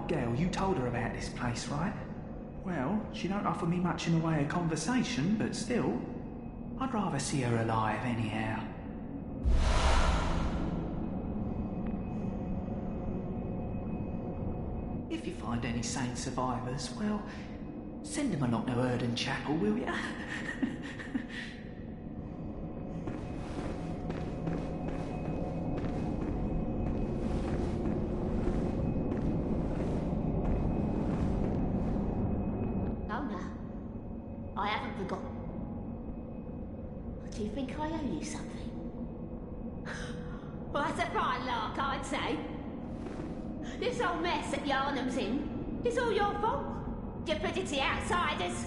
Girl, you told her about this place, right? Well, she don't offer me much in the way of conversation, but still, I'd rather see her alive anyhow. If you find any sane survivors, well, send them along to Erdon Chapel, will ya? I haven't forgotten. Do you think I owe you something? Well, that's a fine lark, I'd say. This whole mess that Yarnham's in is all your fault. Stupidity outsiders.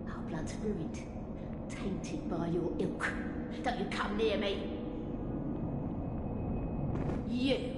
Our blood's ruined, tainted by your ilk. Don't you come near me. You.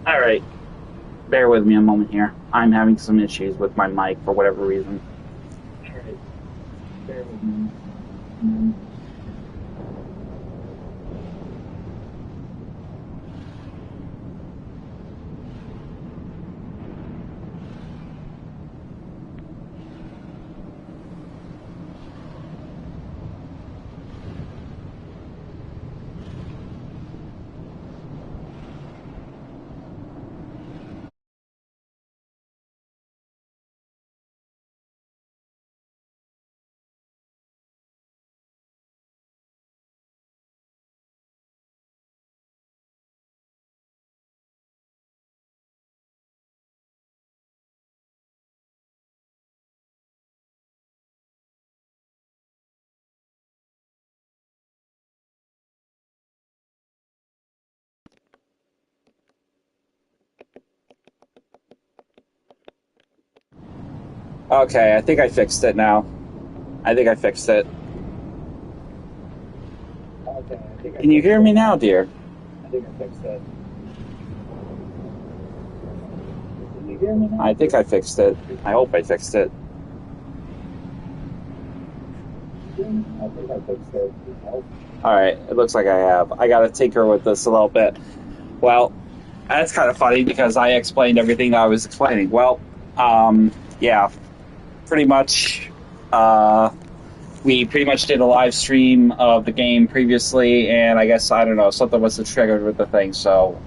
All right. Bear with me a moment here. I'm having some issues with my mic for whatever reason. All right. Bear with me. Okay, I think I fixed it now. I think I fixed it. Okay, Can you hear me now, dear? I think I fixed it. Can you hear me now? I think I fixed it. I hope I fixed it. I think I fixed it. Alright, it looks like I have. I gotta tinker with this a little bit. Well, that's kind of funny because I explained everything that I was explaining. Well, yeah, pretty much, we pretty much did a live stream of the game previously, and I guess, I don't know, something must have triggered with the thing, so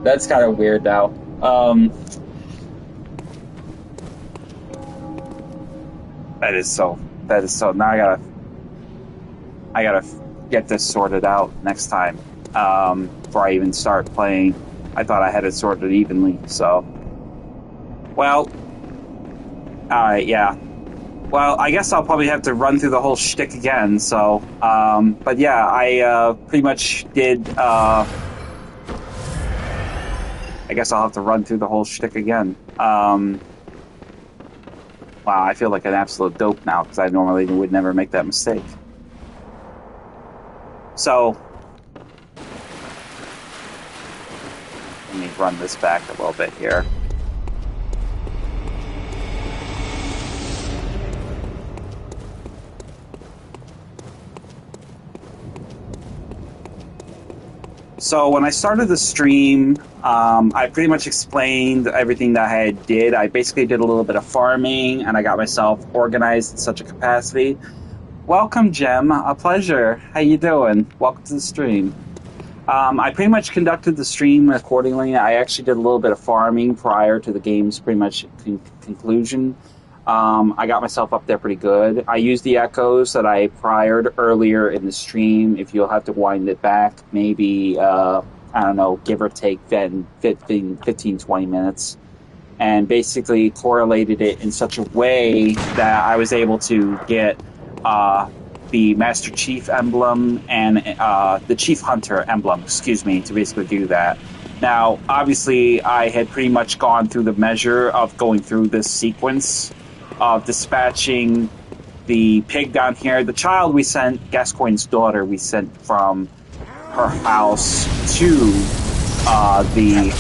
that's kind of weird now. That is so, now I gotta get this sorted out next time, before I even start playing. I thought I had it sorted evenly, so. Well, alright, yeah. Well, I guess I'll probably have to run through the whole shtick again, so, but yeah, I, pretty much did, I guess I'll have to run through the whole shtick again. Wow, I feel like an absolute dope now, because I normally would never make that mistake. So, let me run this back a little bit here. So when I started the stream, I pretty much explained everything that I did. I basically did a little bit of farming, and I got myself organized in such a capacity. Welcome, Jem. A pleasure. How you doing? Welcome to the stream. I pretty much conducted the stream accordingly. I actually did a little bit of farming prior to the game's pretty much conclusion. I got myself up there pretty good. I used the echoes that I priored earlier in the stream. If you'll have to wind it back, maybe, I don't know, give or take 15, 20 minutes. And basically correlated it in such a way that I was able to get the Master Chief emblem and the Chief Hunter emblem, to basically do that. Now, obviously, I had pretty much gone through the measure of going through this sequence of dispatching the pig down here. The child we sent, Gascoigne's daughter, we sent from her house to the...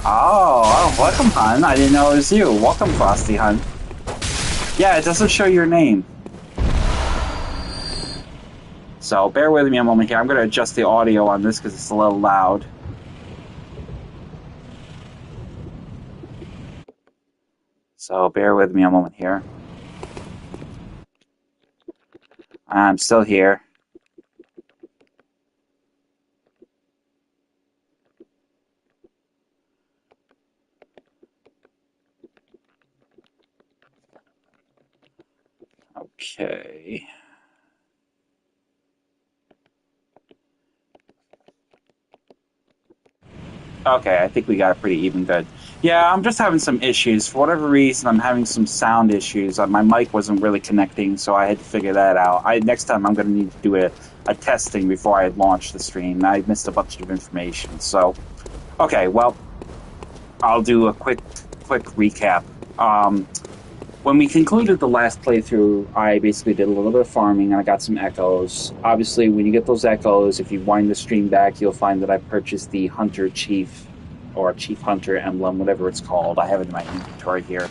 Oh, welcome, Hun. I didn't know it was you. Welcome, Frosty, Hun. Yeah, it doesn't show your name. So, bear with me a moment here. I'm going to adjust the audio on this because it's a little loud. So, bear with me a moment here. I'm still here. Okay. Okay, I think we got it pretty even good. Yeah, I'm just having some issues. For whatever reason, I'm having some sound issues. My mic wasn't really connecting, so I had to figure that out. Next time, I'm going to need to do a testing before I launch the stream. I missed a bunch of information. So, okay, well, I'll do a quick recap. when we concluded the last playthrough, I basically did a little bit of farming and I got some echoes. Obviously, when you get those echoes, if you wind the stream back, you'll find that I purchased the Hunter Chief, or Chief Hunter emblem, whatever it's called. I have it in my inventory here.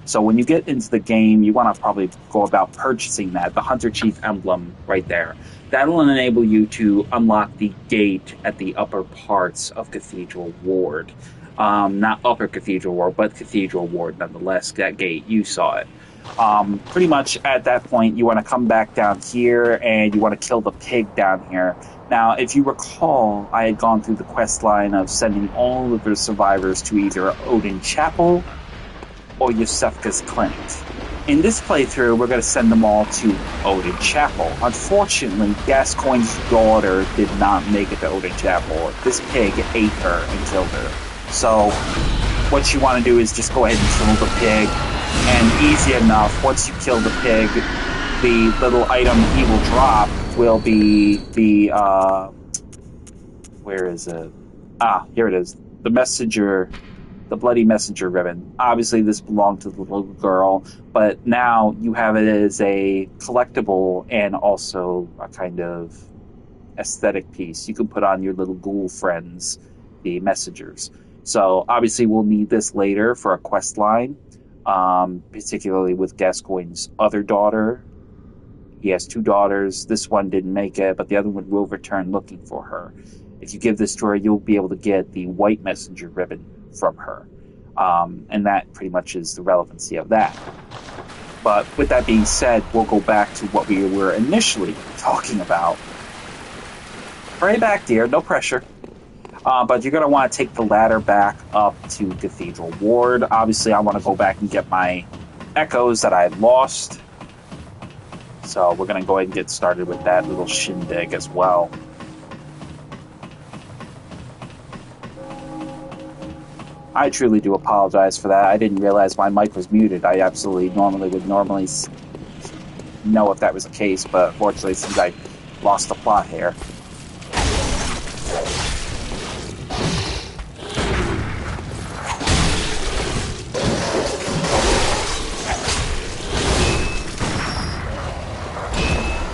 So when you get into the game, you want to probably go about purchasing that, the Hunter Chief emblem right there. That'll enable you to unlock the gate at the upper parts of Cathedral Ward. Not Upper Cathedral Ward, but Cathedral Ward nonetheless. That gate, you saw it. Pretty much at that point, you want to come back down here and you want to kill the pig down here. Now, if you recall, I had gone through the quest line of sending all of the survivors to either Odin Chapel or Yosefka's Clinic. In this playthrough, we're going to send them all to Odin Chapel. Unfortunately, Gascoigne's daughter did not make it to Odin Chapel. This pig ate her and killed her. So, what you want to do is just go ahead and kill the pig. And easy enough, once you kill the pig, the little item he will drop will be the, where is it? Ah, here it is. The messenger, the bloody messenger ribbon. Obviously, this belonged to the little girl, but now you have it as a collectible and also a kind of aesthetic piece. You can put on your little ghoul friends, the messengers. So, obviously, we'll need this later for a quest line, particularly with Gascoigne's other daughter. He has 2 daughters. This one didn't make it, but the other one will return looking for her. If you give this to her, you'll be able to get the white messenger ribbon from her. And that pretty much is the relevancy of that. But with that being said, we'll go back to what we were initially talking about. Hurry back, dear. No pressure. But you're going to want to take the ladder back up to Cathedral Ward. Obviously, I want to go back and get my echoes that I had lost. So we're going to go ahead and get started with that little shindig as well. I truly do apologize for that. I didn't realize my mic was muted. I absolutely would normally know if that was the case, but unfortunately, since I lost the plot here.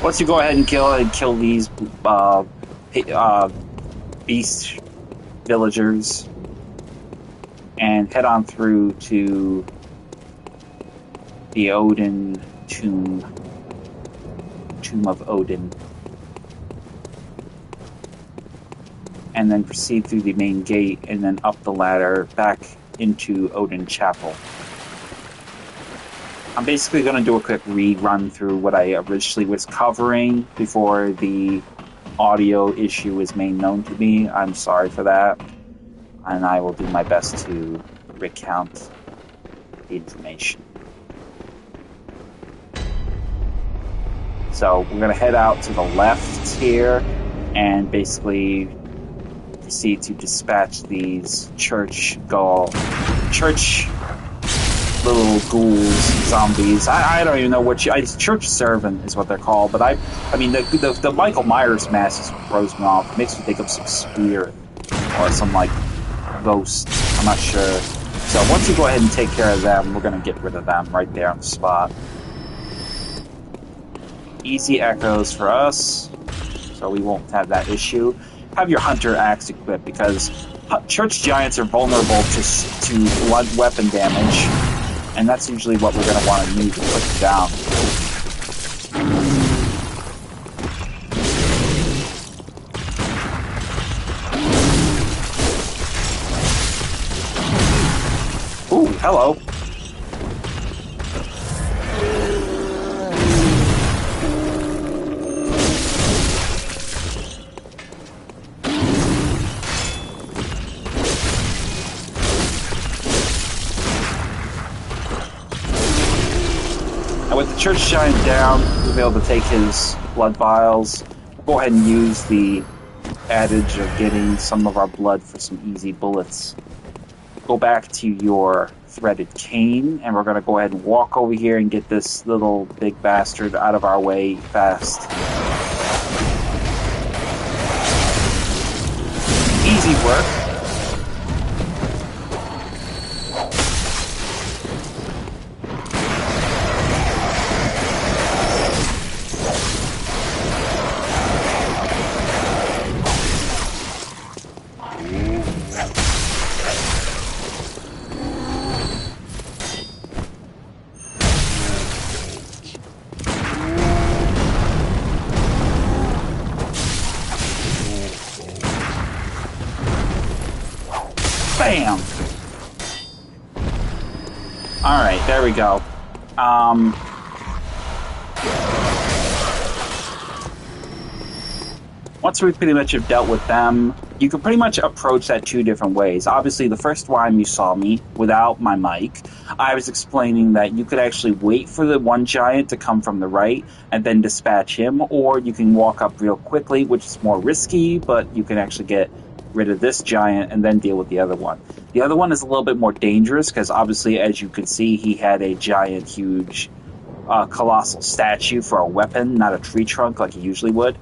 Once you go ahead and kill these beast villagers, and head on through to the Odin tomb of Odin, and then proceed through the main gate and then up the ladder back into Odin Chapel. I'm basically going to do a quick rerun through what I originally was covering before the audio issue was made known to me. I'm sorry for that. And I will do my best to recount the information. So we're going to head out to the left here and basically proceed to dispatch these church little ghouls, zombies. I don't even know what church servant is what they're called, but I mean the Michael Myers mask is what throws me off. It makes me think of some spirit or some like ghost. I'm not sure. So once you go ahead and take care of them, we're gonna get rid of them right there on the spot. Easy echoes for us, so we won't have that issue. Have your hunter axe equipped because church giants are vulnerable to blunt weapon damage, and that's usually what we're going to want to use to put them down. Ooh, hello. With the church giant down, we'll be able to take his blood vials. Go ahead and use the adage of getting some of our blood for some easy bullets. Go back to your threaded cane, and we're going to go ahead and walk over here and get this little big bastard out of our way fast. Easy work. Bam! Alright, there we go. Once we pretty much have dealt with them, you can pretty much approach that two different ways. Obviously, the first time you saw me without my mic, I was explaining that you could actually wait for the one giant to come from the right and then dispatch him, or you can walk up real quickly, which is more risky, but you can actually get rid of this giant and then deal with the other one. The other one is a little bit more dangerous because obviously, as you can see, he had a giant, huge, colossal statue for a weapon, not a tree trunk like he usually would.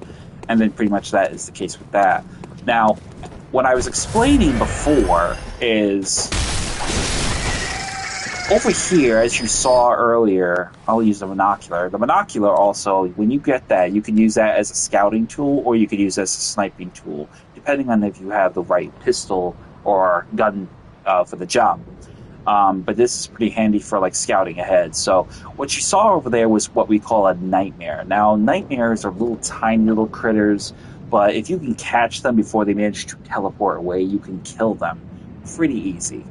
And then pretty much that is the case with that. Now, what I was explaining before is over here, as you saw earlier, I'll use the monocular. The monocular also, when you get that, you can use that as a scouting tool or you can use it as a sniping tool, depending on if you have the right pistol or gun for the job. But this is pretty handy for like scouting ahead. So what you saw over there was what we call a nightmare. Now, nightmares are little tiny little critters, but if you can catch them before they manage to teleport away, you can kill them pretty easy.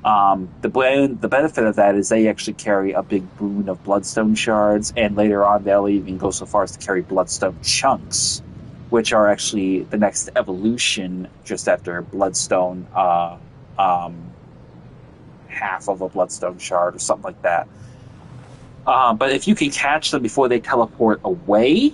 The benefit of that is they actually carry a big boon of bloodstone shards, and later on they'll even go so far as to carry bloodstone chunks, which are actually the next evolution just after bloodstone, half of a bloodstone shard or something like that. But if you can catch them before they teleport away,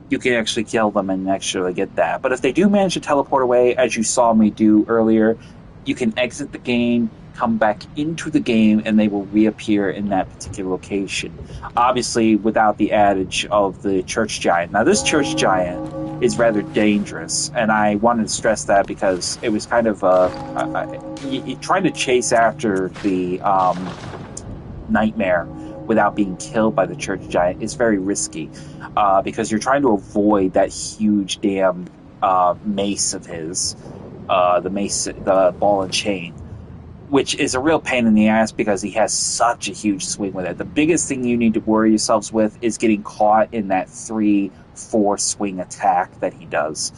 you can actually kill them and actually get that. But if they do manage to teleport away, as you saw me do earlier, you can exit the game, come back into the game, and they will reappear in that particular location. Obviously, without the adage of the church giant. Now, this church giant is rather dangerous, and I wanted to stress that because it was kind of trying to chase after the nightmare without being killed by the church giant is very risky because you're trying to avoid that huge damn mace of his, the ball and chain, which is a real pain in the ass because he has such a huge swing with it. The biggest thing you need to worry yourselves with is getting caught in that 3-4 swing attack that he does.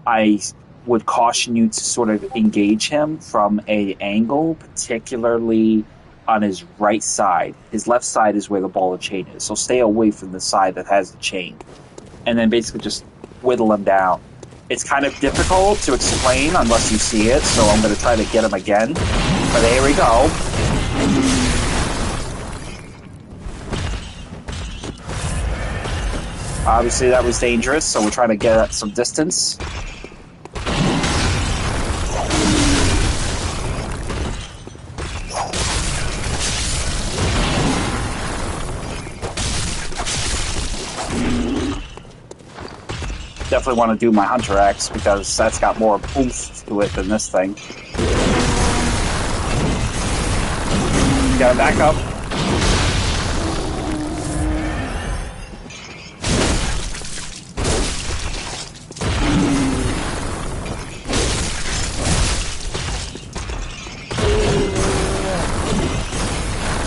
I would caution you to sort of engage him from an angle, particularly on his right side. His left side is where the ball and chain is, so stay away from the side that has the chain. And then basically just whittle him down. It's kind of difficult to explain unless you see it, so I'm going to try to get him again. But here we go. Obviously that was dangerous, so we're trying to get at some distance. Definitely want to do my hunter axe because that's got more oomph to it than this thing. Gotta back up.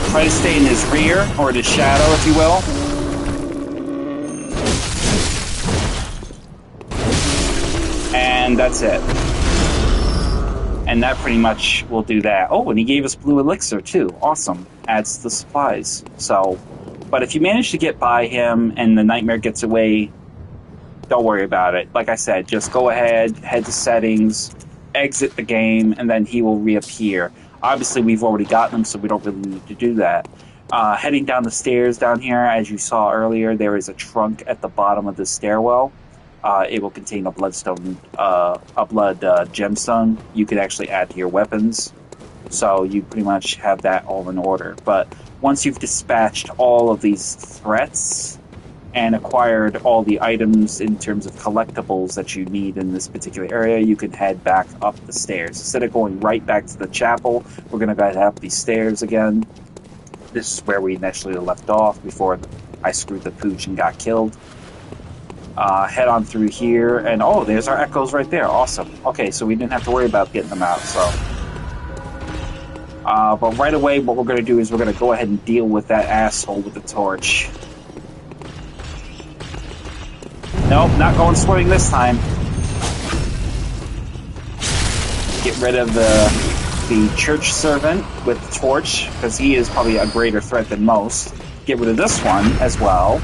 Try to stay in his rear, or in his shadow, if you will. And that's it. And that pretty much will do that. Oh, and he gave us blue elixir too. Awesome. Adds to the supplies. So, but if you manage to get by him and the nightmare gets away, don't worry about it. Like I said, just go ahead, head to settings, exit the game, and then he will reappear. Obviously, we've already gotten him, so we don't really need to do that. Heading down the stairs down here, as you saw earlier, there is a trunk at the bottom of the stairwell. It will contain a blood gemstone. You could actually add to your weapons, so you pretty much have that all in order. But once you've dispatched all of these threats and acquired all the items in terms of collectibles that you need in this particular area, you can head back up the stairs. Instead of going right back to the chapel, we're going to go up these stairs again. This is where we initially left off before I screwed the pooch and got killed. Head on through here, and oh, there's our echoes right there. Awesome. Okay, so we didn't have to worry about getting them out, so. But right away, what we're going to do is we're going to go ahead and deal with that asshole with the torch. Nope, not going swimming this time. Get rid of the the church servant with the torch, because he is probably a greater threat than most. Get rid of this one as well.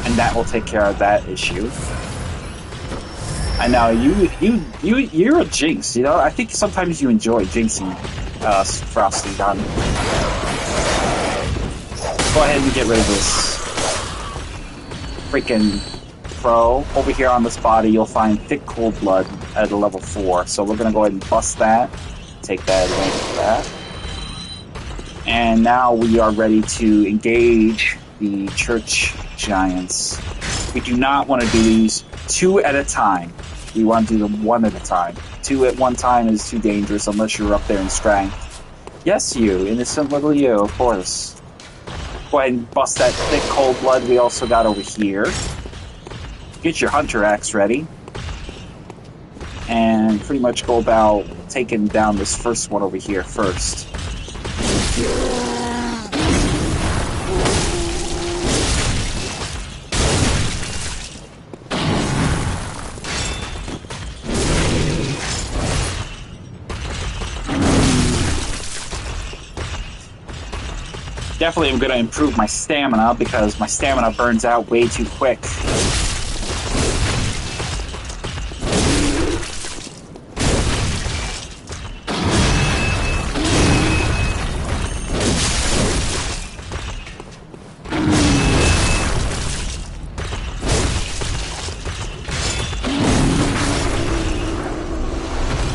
And that will take care of that issue. I know, you're a jinx, you know? I think sometimes you enjoy jinxing Frosty Gun. Go ahead and get rid of this freaking pro. Over here on this body, you'll find thick cold blood at a level 4. So we're going to go ahead and bust that. Take that advantage of that. And now we are ready to engage the church giants. We do not want to do these 2 at a time. We want to do them 1 at a time. 2 at one time is too dangerous unless you're up there in strength. Yes, you. Innocent little you, of course. Go ahead and bust that thick cold blood we also got over here. Get your hunter axe ready. And pretty much go about taking down this first one over here first. Definitely am going to improve my stamina because my stamina burns out way too quick.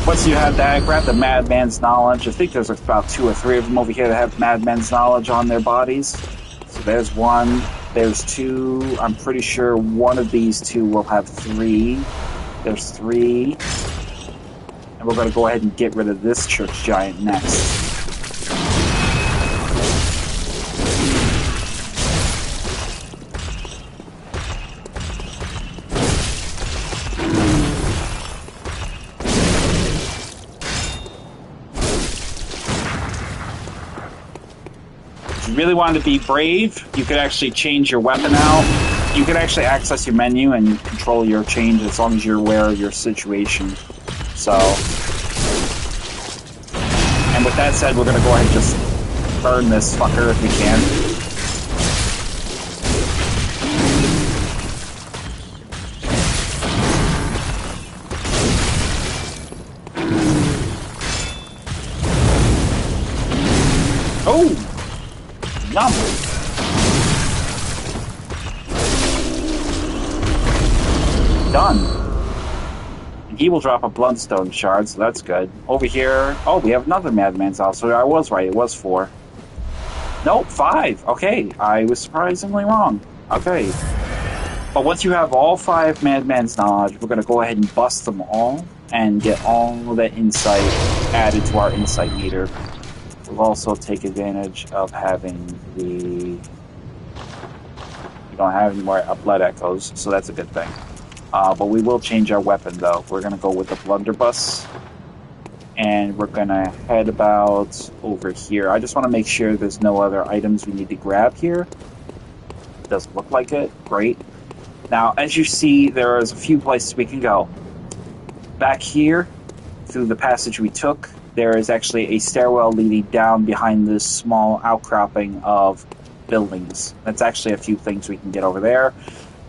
Once you have that, grab the Madman's Knowledge. I think there's about 2 or 3 of them over here that have Madman's Knowledge on their bodies. So there's 1, there's 2. I'm pretty sure one of these 2 will have 3. There's 3. And we're going to go ahead and get rid of this church giant next. Really wanted to be brave, you could actually change your weapon out. You could actually access your menu and control your change as long as you're aware of your situation. So, and with that said, we're going to go ahead and just burn this fucker if we can. Oh! Yum. Done. And he will drop a Bloodstone shard, so that's good. Over here... Oh, we have another Madman's also. I was right, it was 4. Nope, 5. Okay, I was surprisingly wrong. Okay. But once you have all 5 Madman's Knowledge, we're going to go ahead and bust them all and get all the insight added to our insight meter. We'll also take advantage of having the... We don't have any more blood echoes, so that's a good thing. But we will change our weapon, though. We're going to go with the blunderbuss. And we're going to head about over here. I just want to make sure there's no other items we need to grab here. Doesn't look like it. Great. Now, as you see, there is a few places we can go. Back here, through the passage we took, there is actually a stairwell leading down behind this small outcropping of buildings. That's actually a few things we can get over there.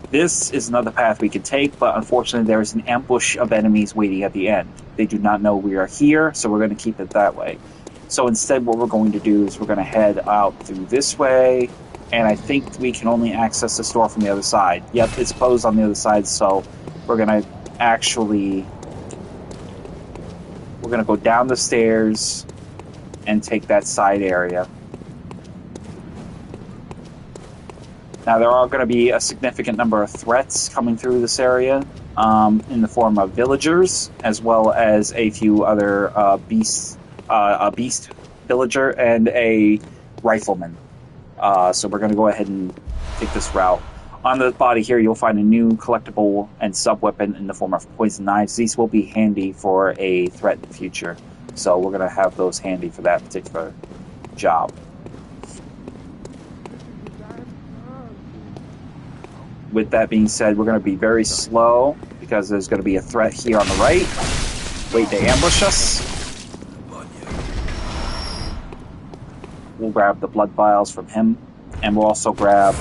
This is another path we can take, but unfortunately there is an ambush of enemies waiting at the end. They do not know we are here, so we're going to keep it that way. So instead what we're going to do is we're going to head out through this way, and I think we can only access the store from the other side. Yep, it's closed on the other side, so we're going to actually... We're going to go down the stairs and take that side area. Now, there are going to be a significant number of threats coming through this area in the form of villagers, as well as a few other beasts, a beast villager and a rifleman. So we're going to go ahead and take this route. On the body here, you'll find a new collectible and sub-weapon in the form of poison knives. These will be handy for a threat in the future. So we're going to have those handy for that particular job. With that being said, we're going to be very slow because there's going to be a threat here on the right. wait to ambush us. We'll grab the blood vials from him, and we'll also grab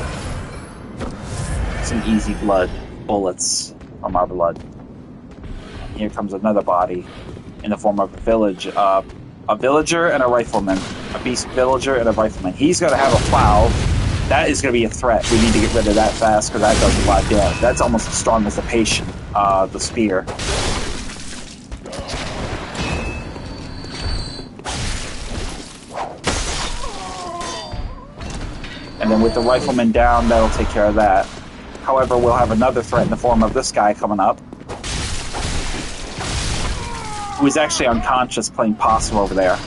some easy blood bullets from our blood. And here comes another body in the form of a villager and a rifleman. A beast villager and a rifleman. He's going to have a plow. That is going to be a threat. We need to get rid of that fast because that does a lot of damage. That's almost as strong as the patient, the spear. And then with the rifleman down, that'll take care of that. However, we'll have another threat in the form of this guy coming up, who is actually unconscious playing possum over there.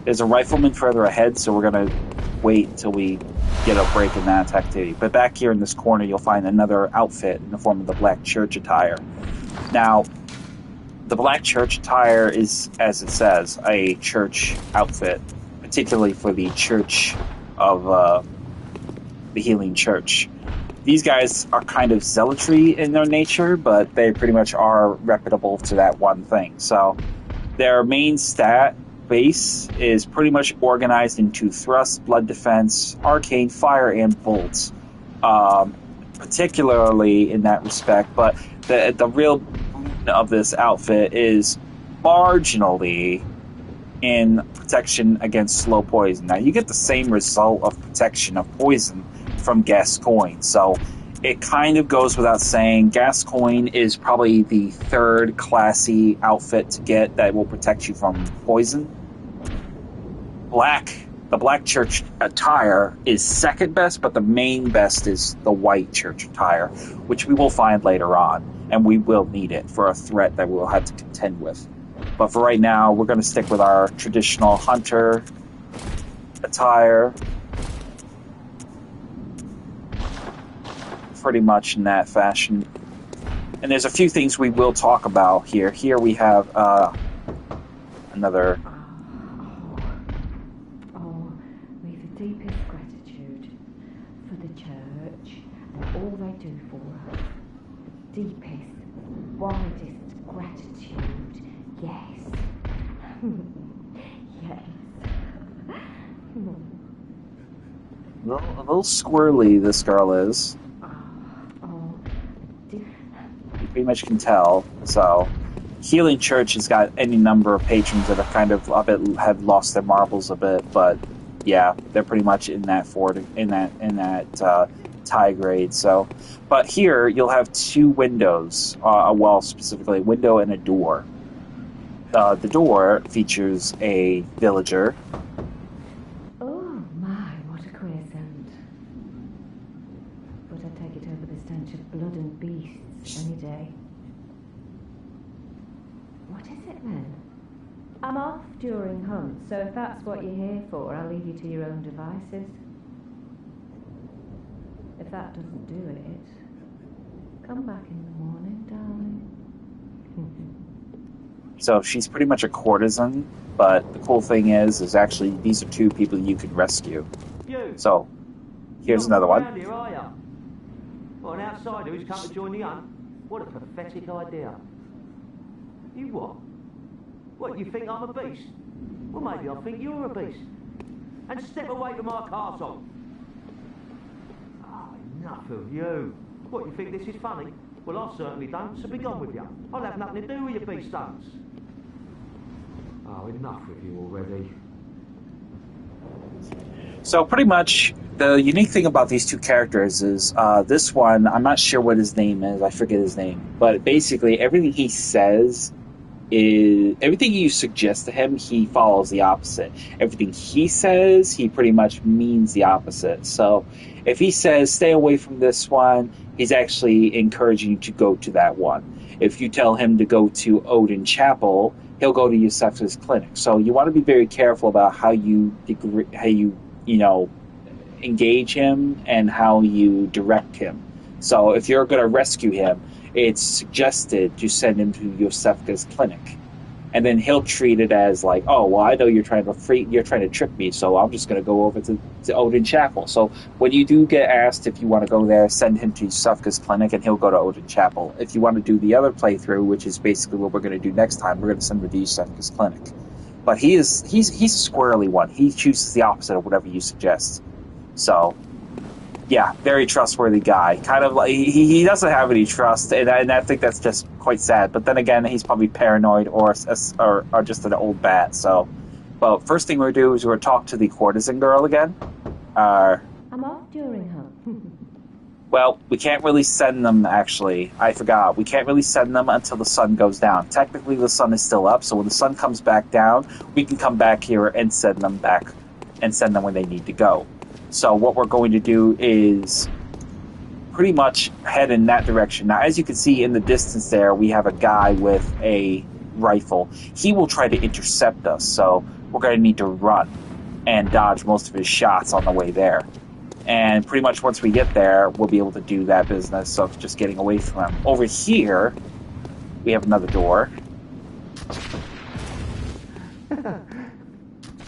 There's a rifleman further ahead, so we're going to wait until we get a break in that activity. But back here in this corner, you'll find another outfit in the form of the black church attire. Now, the black church attire is, as it says, a church outfit, particularly for the Church of the Healing Church. These guys are kind of zealotry in their nature, but they pretty much are reputable to that one thing. So their main stat base is pretty much organized into thrust, blood defense, arcane, fire, and bolts, particularly in that respect. But the real boon of this outfit is marginally in protection against slow poison. Now, you get the same result of protection of poison from Gascoigne, so it kind of goes without saying. Gascoigne is probably the third classy outfit to get that will protect you from poison. The black church attire is second best, but the main best is the white church attire, which we will find later on, and we will need it for a threat that we will have to contend with. But for right now, we're going to stick with our traditional hunter attire. Pretty much in that fashion. And there's a few things we will talk about here. Here we have another... We've the deepest gratitude for the church and all they do for us. The deepest, widest gratitude. Yes. Yes. A little squirrely, this girl is. You pretty much can tell. So, Healing Church has got any number of patrons that are kind of a bit have lost their marbles a bit, but yeah, they're pretty much in that tie grade. So, but here you'll have two windows, well, specifically a window and a door. The door features a villager. Oh my, what a queer scent. But I'd take it over the stench of blood and beasts any day. What is it then? I'm off during hunt, so if that's what you're here for, I'll leave you to your own devices. If that doesn't do it, come back in the morning, darling. So she's pretty much a courtesan, but the cool thing is actually these are two people you can rescue. So, here's another one. Here, are you? Well, an outsider who's come to join the hunt? What a pathetic idea. You what? What, you think I'm a beast? Well, maybe I think you're a beast. And step away from my castle. Oh, enough of you. What, you think this is funny? Well, I certainly don't, so be gone with you. I'll have nothing to do with your beast stunts. Oh, enough with you already. So pretty much, the unique thing about these two characters is this one, I'm not sure what his name is, I forget his name, but basically everything he says is, everything you suggest to him, he follows the opposite. Everything he says, he pretty much means the opposite. So if he says, stay away from this one, he's actually encouraging you to go to that one. If you tell him to go to Odin Chapel, he'll go to Yosef's clinic. So you want to be very careful about how you engage him and how you direct him. So if you're going to rescue him, it's suggested to send him to Yosefka's clinic. and then he'll treat it as like, oh, well, I know you're trying to trick me, so I'm just going to go over to Odin Chapel. So when you do get asked if you want to go there, send him to Sufka's clinic, and he'll go to Odin Chapel. If you want to do the other playthrough, which is basically what we're going to do next time, we're going to send him to Sufka's clinic. But he's a squirrely one. He chooses the opposite of whatever you suggest. So, yeah, very trustworthy guy. Kind of like he doesn't have any trust, and I think that's just quite sad. But then again, he's probably paranoid or just an old bat. So, well, first thing we're gonna do is we're gonna talk to the courtesan girl again. I'm off during her. Well, we can't really send them, actually. I forgot. We can't really send them until the sun goes down. Technically, the sun is still up, so when the sun comes back down, we can come back here and send them back, and send them when they need to go. So what we're going to do is pretty much head in that direction. Now, as you can see in the distance there, we have a guy with a rifle. He will try to intercept us, so we're going to need to run and dodge most of his shots on the way there. And pretty much once we get there, we'll be able to do that business of just getting away from him. Over here, we have another door.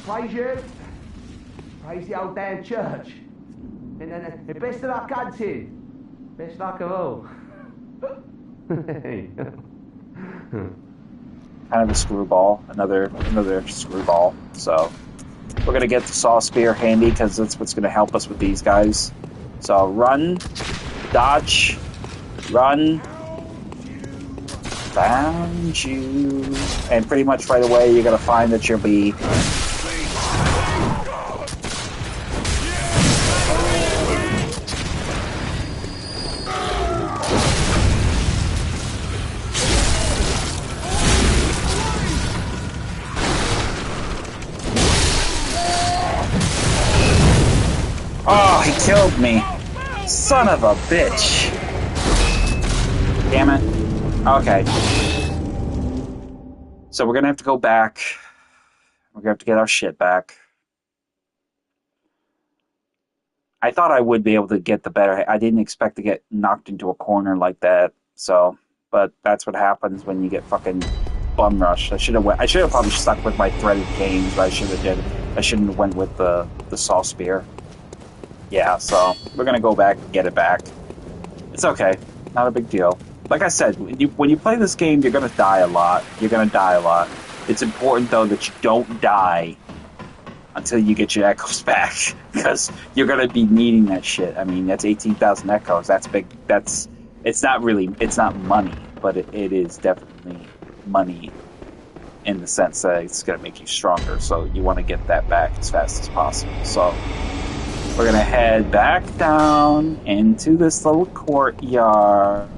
Praise you. Praise the old damn church. And best of luck hunting. Best luck of all. Kind of a screwball. Another screwball. So we're going to get the saw spear handy because that's what's going to help us with these guys. So run, dodge, run, found you. And pretty much right away you're going to find that you'll be... Oh, he killed me. Son of a bitch. Damn it. Okay. So we're gonna have to go back. We're gonna have to get our shit back. I thought I would be able to get the better... I didn't expect to get knocked into a corner like that. So, but that's what happens when you get fucking bum rushed. I should have probably stuck with my threaded canes, but I shouldn't have went with the saw spear. Yeah, so we're going to go back and get it back. It's okay. Not a big deal. Like I said, when you play this game, you're going to die a lot. It's important, though, that you don't die until you get your echoes back. Because you're going to be needing that shit. I mean, that's 18,000 echoes. That's big. It's not money, but it is definitely money in the sense that it's going to make you stronger. So you want to get that back as fast as possible. So... we're going to head back down into this little courtyard.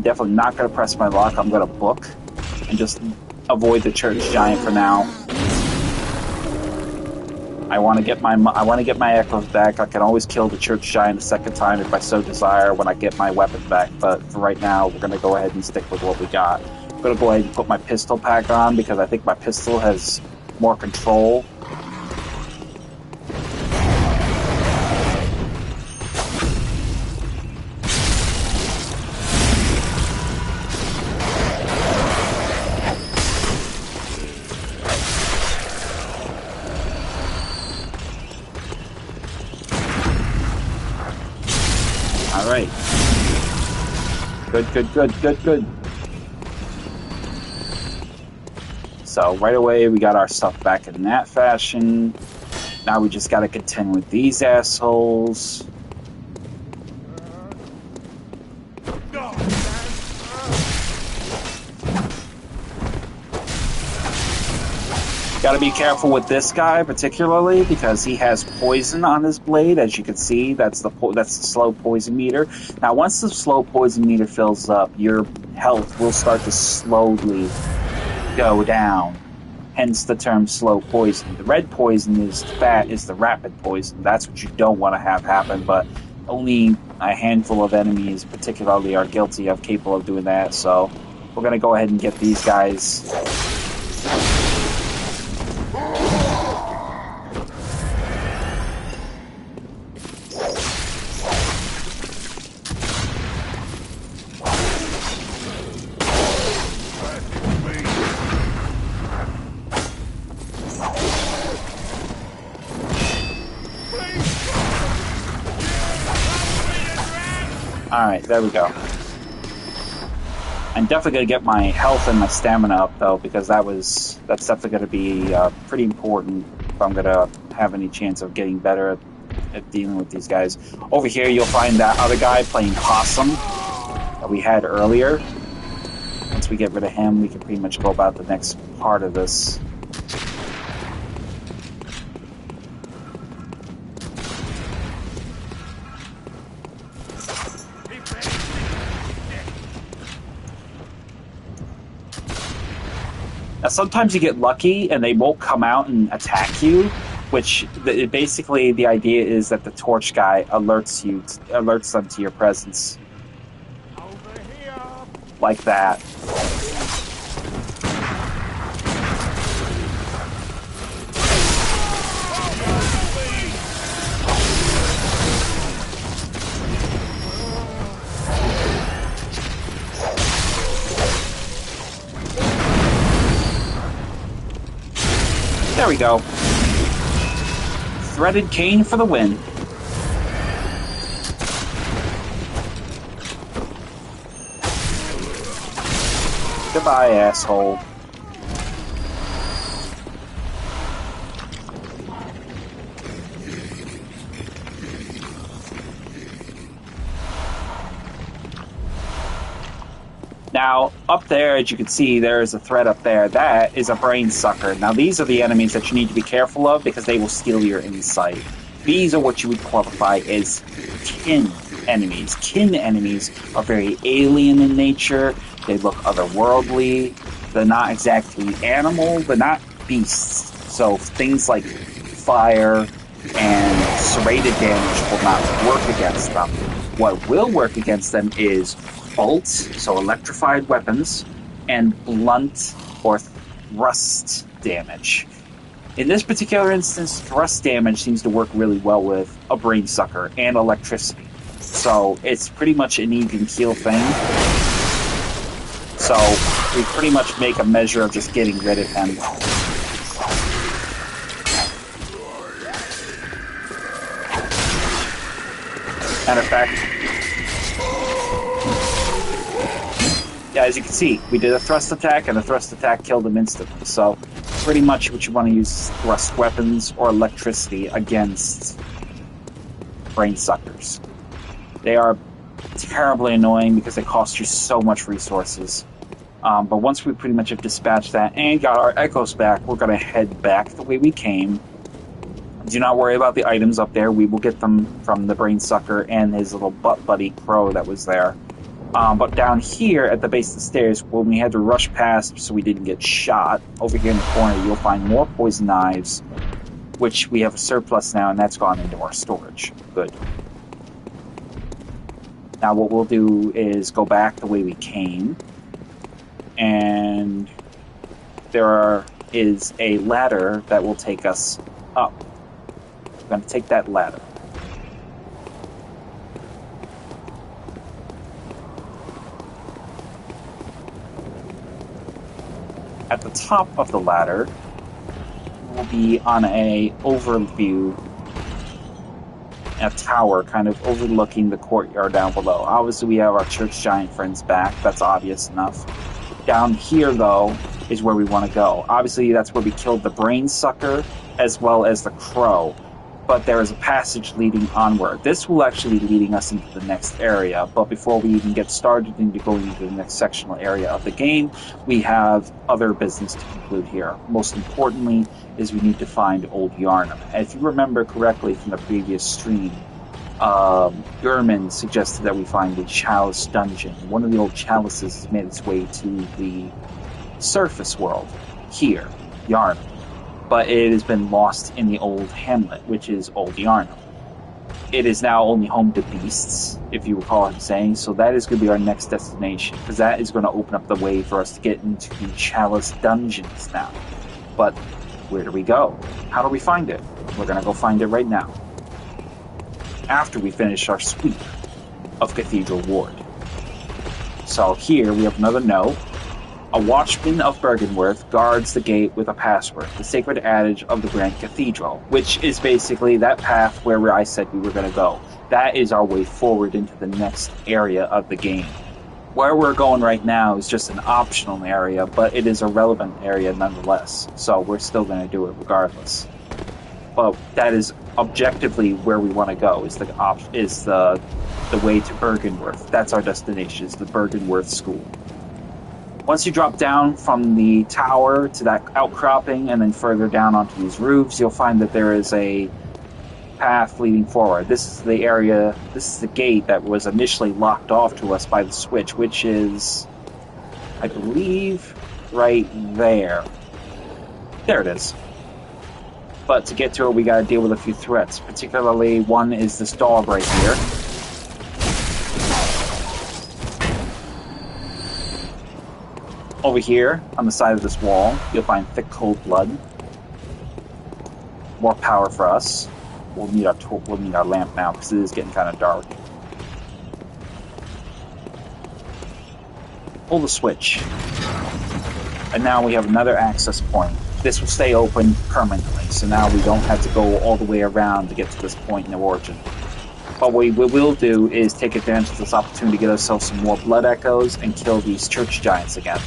Definitely not going to press my luck. I'm going to book and just avoid the church giant for now. I want to get my echoes back. I can always kill the church giant a second time if I so desire when I get my weapons back. But for right now, we're going to go ahead and stick with what we got. I'm going to go ahead and put my pistol pack on because I think my pistol has more control. Alright. Good. So right away we got our stuff back in that fashion. Now we just gotta contend with these assholes. Got to be careful with this guy particularly because he has poison on his blade. As you can see, that's the slow poison meter. Now, once the slow poison meter fills up, your health will start to slowly go down. hence the term slow poison. The red poison is the rapid poison. That's what you don't want to have happen, but only a handful of enemies particularly are capable of doing that, so we're going to go ahead and get these guys. Alright, there we go. I'm definitely going to get my health and my stamina up, though, because that's definitely going to be pretty important if I'm going to have any chance of getting better at dealing with these guys. Over here, you'll find that other guy playing Possum that we had earlier. Once we get rid of him, we can pretty much go about the next part of this. Now, sometimes you get lucky and they won't come out and attack you, which basically the idea is that the torch guy alerts them to your presence. Over here. Like that. There we go. Threaded cane for the win. Goodbye, asshole. Now, up there, as you can see, there is a thread up there. That is a brain sucker. Now, these are the enemies that you need to be careful of because they will steal your insight. These are what you would qualify as kin enemies. Kin enemies are very alien in nature. They look otherworldly. They're not exactly animal. They're not beasts. So things like fire and serrated damage will not work against them. What will work against them is bolts, so electrified weapons, and blunt or thrust damage. In this particular instance, thrust damage seems to work really well with a brain sucker and electricity. So it's pretty much an even keel thing. So we pretty much make a measure of just getting rid of him. Matter of fact, yeah, as you can see, we did a thrust attack, and the thrust attack killed him instantly. So, pretty much what you want to use is thrust weapons or electricity against brain suckers. They are terribly annoying because they cost you so much resources. But once we pretty much have dispatched that and got our echoes back, we're going to head back the way we came. Do not worry about the items up there. We will get them from the brain sucker and his little butt buddy crow that was there. But down here at the base of the stairs, when we had to rush past so we didn't get shot, over here in the corner you'll find more poison knives, which we have a surplus now, and that's gone into our storage. Good. Now what we'll do is go back the way we came, and there is a ladder that will take us up. We're going to take that ladder. At the top of the ladder, we'll be on a overview, a tower kind of overlooking the courtyard down below. Obviously, we have our church giant friends back. That's obvious enough. Down here, though, is where we want to go. Obviously, that's where we killed the brain sucker as well as the crow. But there is a passage leading onward. This will actually be leading us into the next area, but before we even get started into going into the next sectional area of the game, we have other business to conclude here. Most importantly is we need to find old Yarnham. If you remember correctly from the previous stream, Gurman suggested that we find the Chalice Dungeon. One of the old chalices has made its way to the surface world here. Yarnham, but it has been lost in the old hamlet, which is Old Yarnham. It is now only home to beasts, if you recall what I'm saying, so that is going to be our next destination, because that is going to open up the way for us to get into the Chalice dungeons now. But where do we go? How do we find it? We're going to go find it right now, after we finish our sweep of Cathedral Ward. So here we have another note. A watchman of Bergenworth guards the gate with a password, the sacred adage of the Grand Cathedral, which is basically that path where I said we were going to go. That is our way forward into the next area of the game. Where we're going right now is just an optional area, but it is a relevant area nonetheless, so we're still going to do it regardless. But that is objectively where we want to go, is the way to Bergenworth. That's our destination, is the Bergenworth School. Once you drop down from the tower to that outcropping and then further down onto these roofs, you'll find that there is a path leading forward. This is the area, this is the gate that was initially locked off to us by the switch, which is, I believe, right there. There it is. But to get to it, we gotta deal with a few threats. Particularly, one is this dog right here. Over here, on the side of this wall, you'll find thick cold blood. More power for us. We'll need our lamp now, because it is getting kind of dark. Pull the switch. And now we have another access point. This will stay open permanently, so now we don't have to go all the way around to get to this point in the origin. But what we will do is take advantage of this opportunity to get ourselves some more blood echoes and kill these church giants again.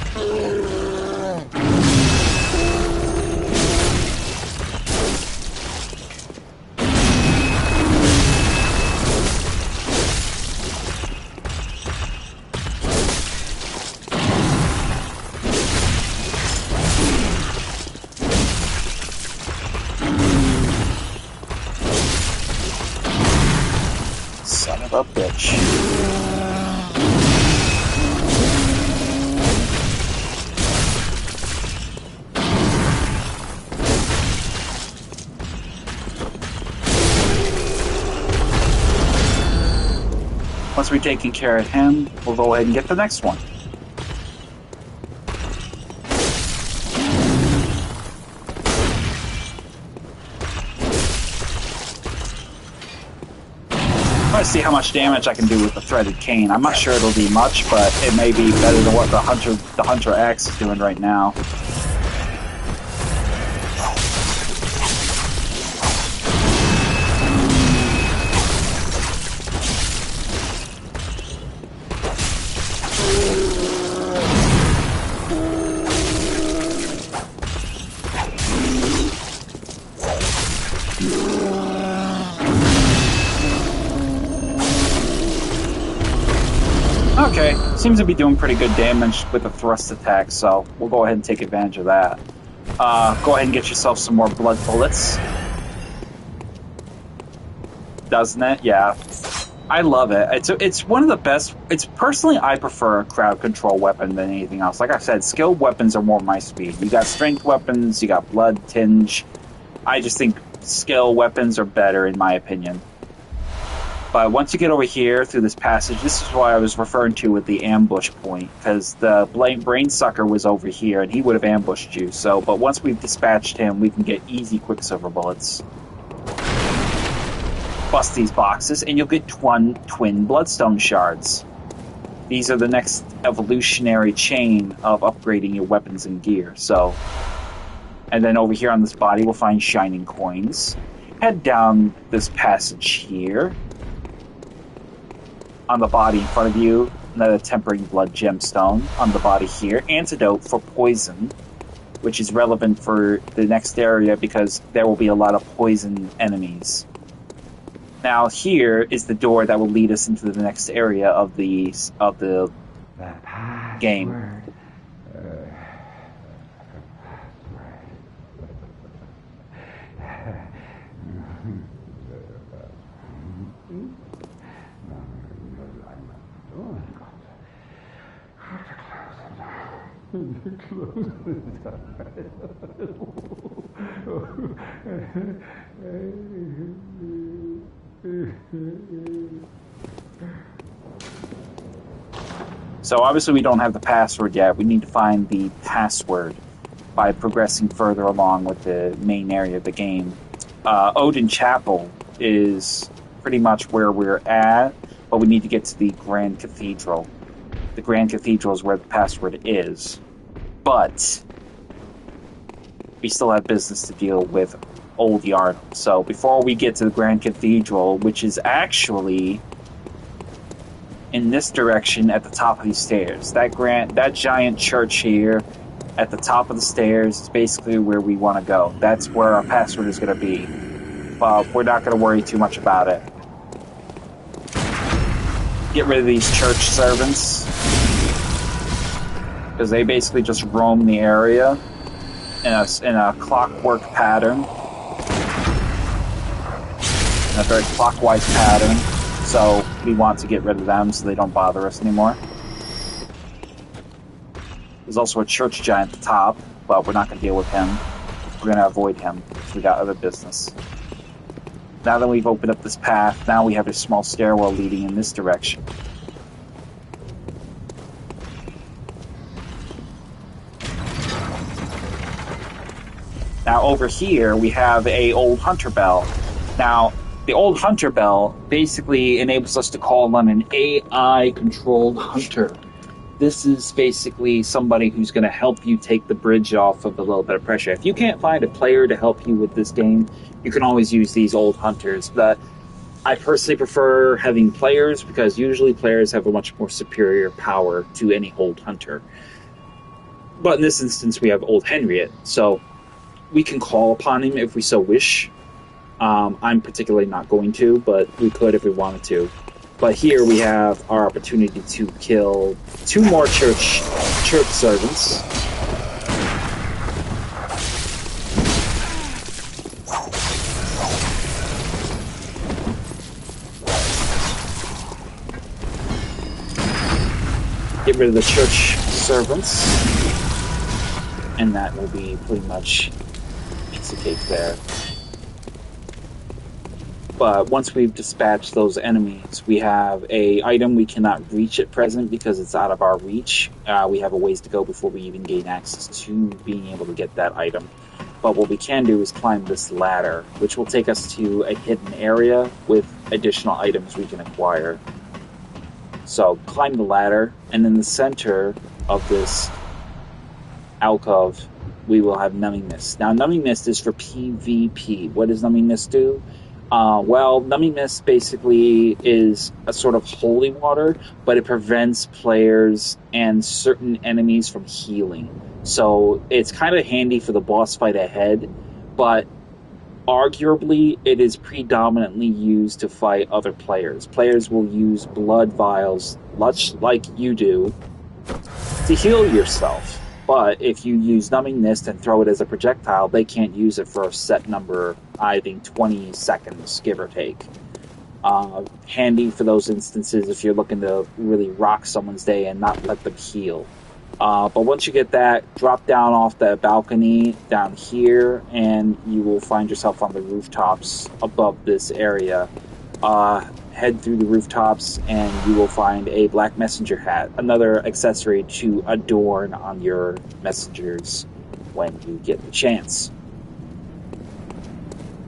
Son of a bitch. Once we've taken care of him, we'll go ahead and get the next one. I want to see how much damage I can do with the threaded cane. I'm not sure it'll be much, but it may be better than what the Hunter Axe is doing right now. Okay, seems to be doing pretty good damage with a thrust attack, so we'll go ahead and take advantage of that. Go ahead and get yourself some more blood bullets. Doesn't it? Yeah. I love it. It's one of the best. It's personally, I prefer a crowd control weapon than anything else. Like I said, skilled weapons are more my speed. You got strength weapons, you got blood tinge. I just think skill weapons are better in my opinion. But once you get over here through this passage, this is what I was referring to with the ambush point, because the brain sucker was over here and he would have ambushed you. So, but once we've dispatched him, we can get easy quicksilver bullets. Bust these boxes, and you'll get twin bloodstone shards. These are the next evolutionary chain of upgrading your weapons and gear. So, and then over here on this body, we'll find shining coins. Head down this passage here. On the body in front of you, another tempering blood gemstone. On the body here, antidote for poison, which is relevant for the next area because there will be a lot of poison enemies. Now here is the door that will lead us into the next area of the game. So obviously we don't have the password yet. We need to find the password by progressing further along with the main area of the game. Odin Chapel is pretty much where we're at, but we need to get to the Grand Cathedral. The Grand Cathedral is where the password is. But we still have business to deal with Old Yarnham. So before we get to the Grand Cathedral, which is actually in this direction at the top of these stairs. That giant church here at the top of the stairs is basically where we want to go. That's where our password is going to be. But we're not going to worry too much about it. Get rid of these church servants, because they basically just roam the area in a clockwork pattern. In a very clockwise pattern. So we want to get rid of them so they don't bother us anymore. There's also a church giant at the top, but we're not going to deal with him. We're going to avoid him because we got other business. Now that we've opened up this path, now we have a small stairwell leading in this direction. Now over here we have a old hunter bell. Now the old hunter bell basically enables us to call on an AI-controlled hunter. This is basically somebody who's going to help you take the bridge off of a little bit of pressure. If you can't find a player to help you with this game, you can always use these old hunters. But I personally prefer having players because usually players have a much more superior power to any old hunter. But in this instance, we have old Henriette, so we can call upon him if we so wish. I'm particularly not going to, but we could if we wanted to. But here we have our opportunity to kill 2 more church servants. Get rid of the church servants. And that will be pretty much piece of cake there. But once we've dispatched those enemies, we have a item we cannot reach at present because it's out of our reach. We have a ways to go before we even gain access to being able to get that item. But what we can do is climb this ladder, which will take us to a hidden area with additional items we can acquire. So climb the ladder, and in the center of this alcove, we will have Numbing Mist. Now, Numbing Mist is for PvP. What does Numbing Mist do? Well, Numbing Mist basically is a sort of holy water, but it prevents players and certain enemies from healing. So it's kind of handy for the boss fight ahead, but arguably it is predominantly used to fight other players. Players will use blood vials, much like you do, to heal yourself. But if you use Numbing Mist and throw it as a projectile, they can't use it for a set number, I think 20 seconds, give or take. Handy for those instances if you're looking to really rock someone's day and not let them heal. But once you get that, drop down off the balcony down here, and you will find yourself on the rooftops above this area. Head through the rooftops, and you will find a black messenger hat, another accessory to adorn on your messengers when you get the chance.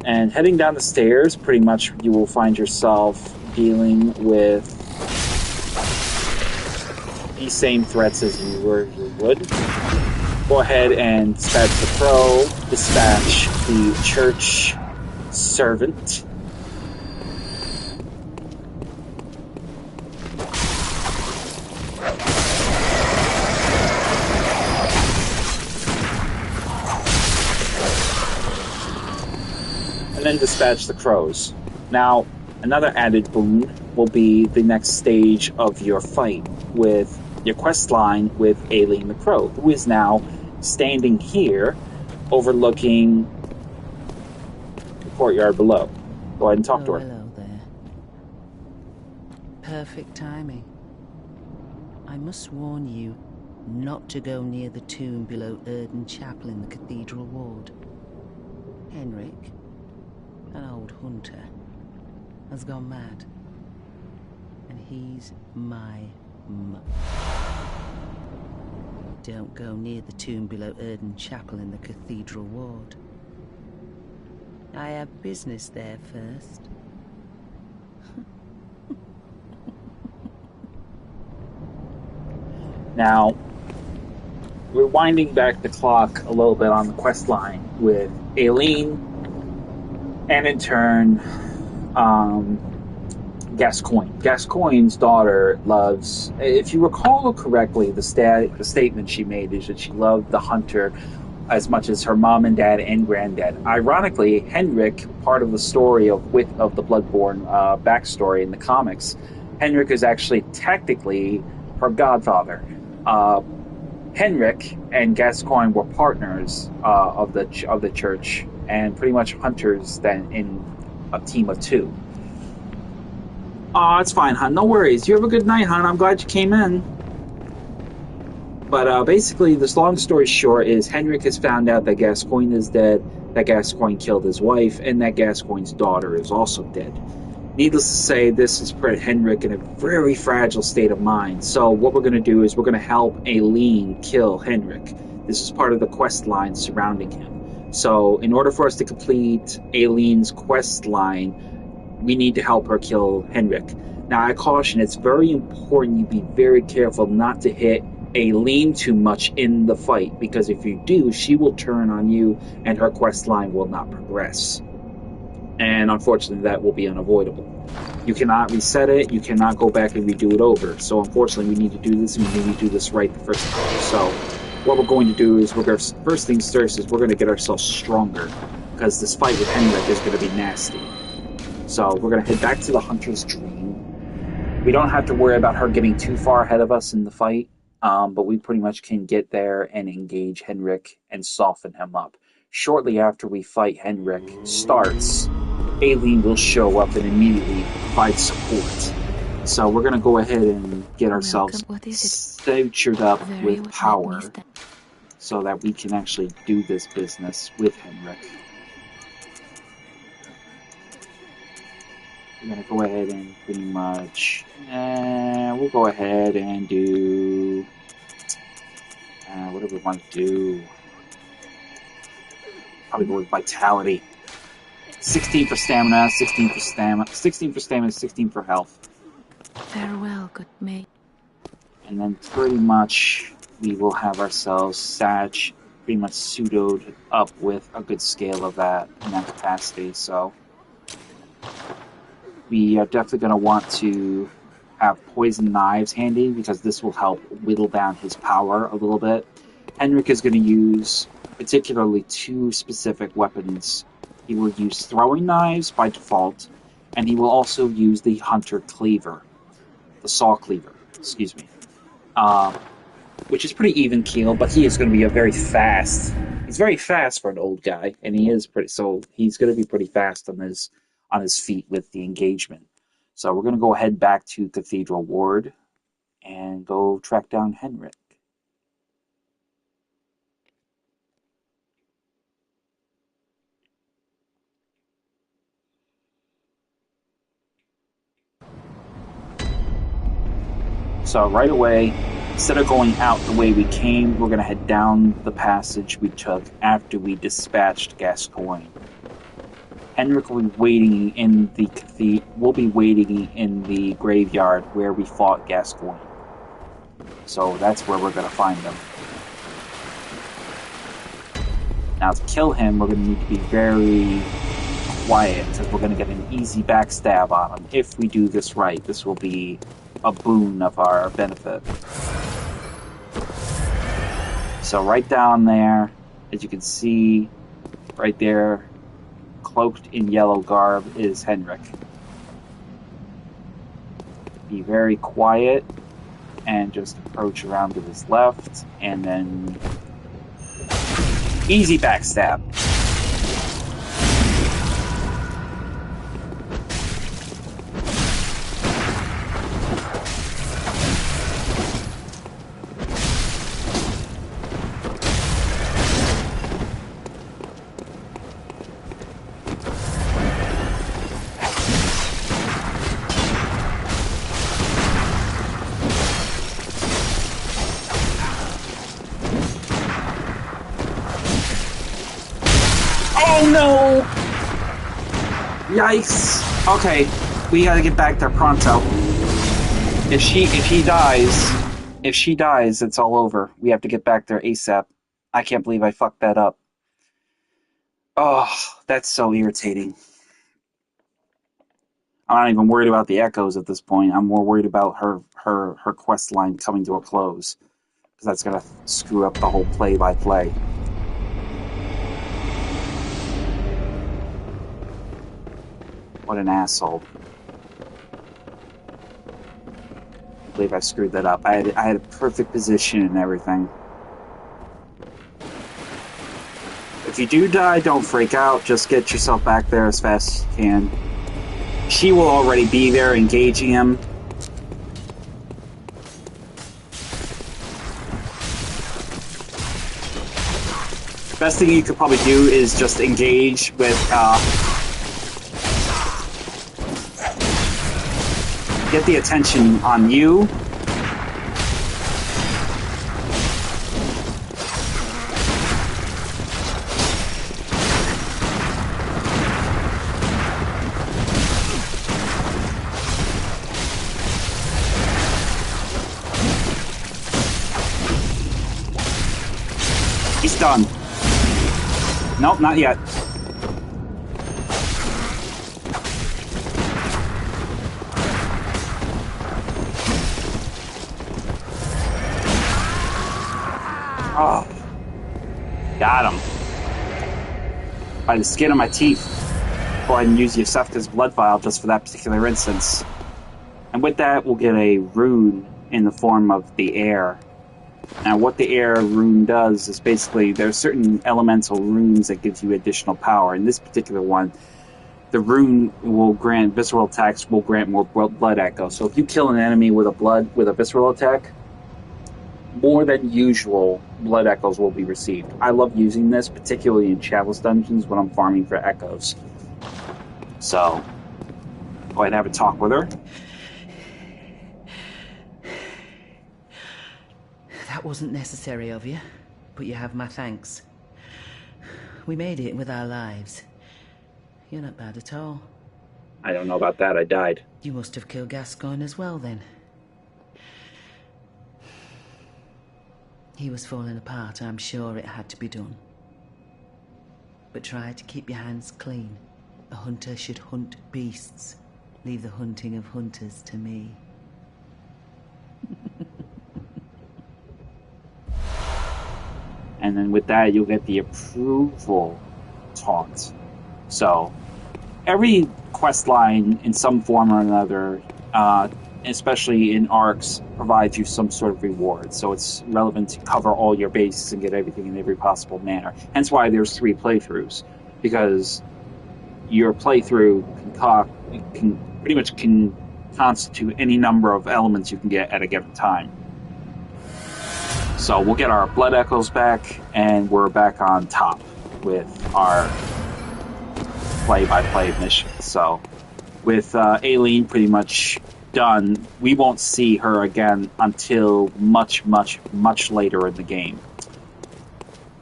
And heading down the stairs, pretty much you will find yourself dealing with the same threats as you would. Go ahead and dispatch the crow, dispatch the church servant. And then dispatch the crows. Now, another added boon will be the next stage of your fight with your quest line with Aileen the Crow, who is now standing here overlooking the courtyard below. Go ahead and talk to her. Hello there. Perfect timing. I must warn you, not to go near the tomb below Erden Chapel in the Cathedral Ward. Henrik, an old hunter, has gone mad. And he's my mutt. Don't go near the tomb below Erden Chapel in the Cathedral Ward. I have business there first. Now, we're winding back the clock a little bit on the quest line with Aileen, and in turn, Gascoigne. Gascoigne's daughter loves, if you recall correctly, the statement she made is that she loved the hunter as much as her mom and dad and granddad. Ironically, Henrik, part of the story of the Bloodborne backstory in the comics, Henrik is actually technically her godfather. Henrik and Gascoigne were partners of the church, and pretty much hunters then in a team of two. It's fine, hon. No worries. You have a good night, hon. I'm glad you came in. But basically, this long story short is Henrik has found out that Gascoigne is dead, that Gascoigne killed his wife, and that Gascoigne's daughter is also dead. Needless to say, this has put Henrik in a very fragile state of mind. So what we're going to do is we're going to help Aileen kill Henrik. This is part of the quest line surrounding him. So in order for us to complete Aileen's quest line, we need to help her kill Henrik. Now, I caution, it's very important you be very careful not to hit Aileen too much in the fight, because if you do, she will turn on you and her quest line will not progress. And unfortunately, that will be unavoidable. You cannot reset it, you cannot go back and redo it over. So unfortunately, we need to do this, and we need to do this right the first time. So what we're going to do is, first things first, is we're going to get ourselves stronger, because this fight with Henrik is going to be nasty. So we're going to head back to the Hunter's Dream. We don't have to worry about her getting too far ahead of us in the fight, but we pretty much can get there and engage Henrik and soften him up. Shortly after we fight Henrik starts, Aileen will show up and immediately provide support. So we're going to go ahead and get ourselves sutured up with power so that we can actually do this business with Henrik. We're going to go ahead and pretty much, we'll go ahead and do, what do we want to do? Probably go with Vitality. 16 for stamina, 16 for stamina, 16 for health. Farewell, good mate. And then pretty much we will have ourselves Satch pretty much pseudoed up with a good scale of that in that capacity, so we are definitely going to want to have poison knives handy, because this will help whittle down his power a little bit. Henrik is going to use particularly two specific weapons. He will use throwing knives by default, and he will also use the Hunter Cleaver. The Saw Cleaver, excuse me. Which is pretty even keel, but he is going to be he's very fast for an old guy, and he's going to be pretty fast on his feet with the engagement. So we're going to go ahead back to Cathedral Ward and go track down Henrik. So right away, instead of going out the way we came, we're going to head down the passage we took after we dispatched Gascoigne. Henrik will be waiting in the graveyard where we fought Gascoigne. So that's where we're going to find him. Now to kill him, we're going to need to be very quiet, because we're going to get an easy backstab on him. If we do this right, this will be a boon of our benefit. So right down there, as you can see, right there, cloaked in yellow garb, is Henrik. Be very quiet and just approach around to his left, and then easy backstab. Yikes. Okay, we gotta get back there pronto. If she dies, it's all over. We have to get back there ASAP. I can't believe I fucked that up. Oh, that's so irritating. I'm not even worried about the echoes at this point. I'm more worried about her quest line coming to a close. Because that's gonna screw up the whole play-by-play. What an asshole. I believe I screwed that up. I had a perfect position and everything. If you do die, don't freak out. Just get yourself back there as fast as you can. She will already be there engaging him. Best thing you could probably do is just engage with get the attention on you. He's done. Nope, not yet. Oh. Got him. By the skin of my teeth. Go ahead and use Yosefka's blood vial just for that particular instance. And with that, we'll get a rune in the form of the air. Now, what the air rune does is basically there's certain elemental runes that gives you additional power. In this particular one, the rune will grant visceral attacks will grant more blood echo. So if you kill an enemy with a visceral attack, more than usual blood echoes will be received. I love using this, particularly in Chalice dungeons when I'm farming for echoes. So, go ahead and have a talk with her. That wasn't necessary of you, but you have my thanks. We made it with our lives. You're not bad at all. I don't know about that, I died. You must have killed Gascoigne as well, then. He was falling apart, I'm sure it had to be done. But try to keep your hands clean. A hunter should hunt beasts. Leave the hunting of hunters to me. And then with that, you'll get the approval taunt. So, every quest line in some form or another, especially in arcs, provides you some sort of reward. So it's relevant to cover all your bases and get everything in every possible manner. Hence why there's 3 playthroughs. Because your playthrough can pretty much constitute any number of elements you can get at a given time. So we'll get our blood echoes back, and we're back on top with our play-by-play mission. So with Aileen pretty much done, we won't see her again until much, much, much later in the game.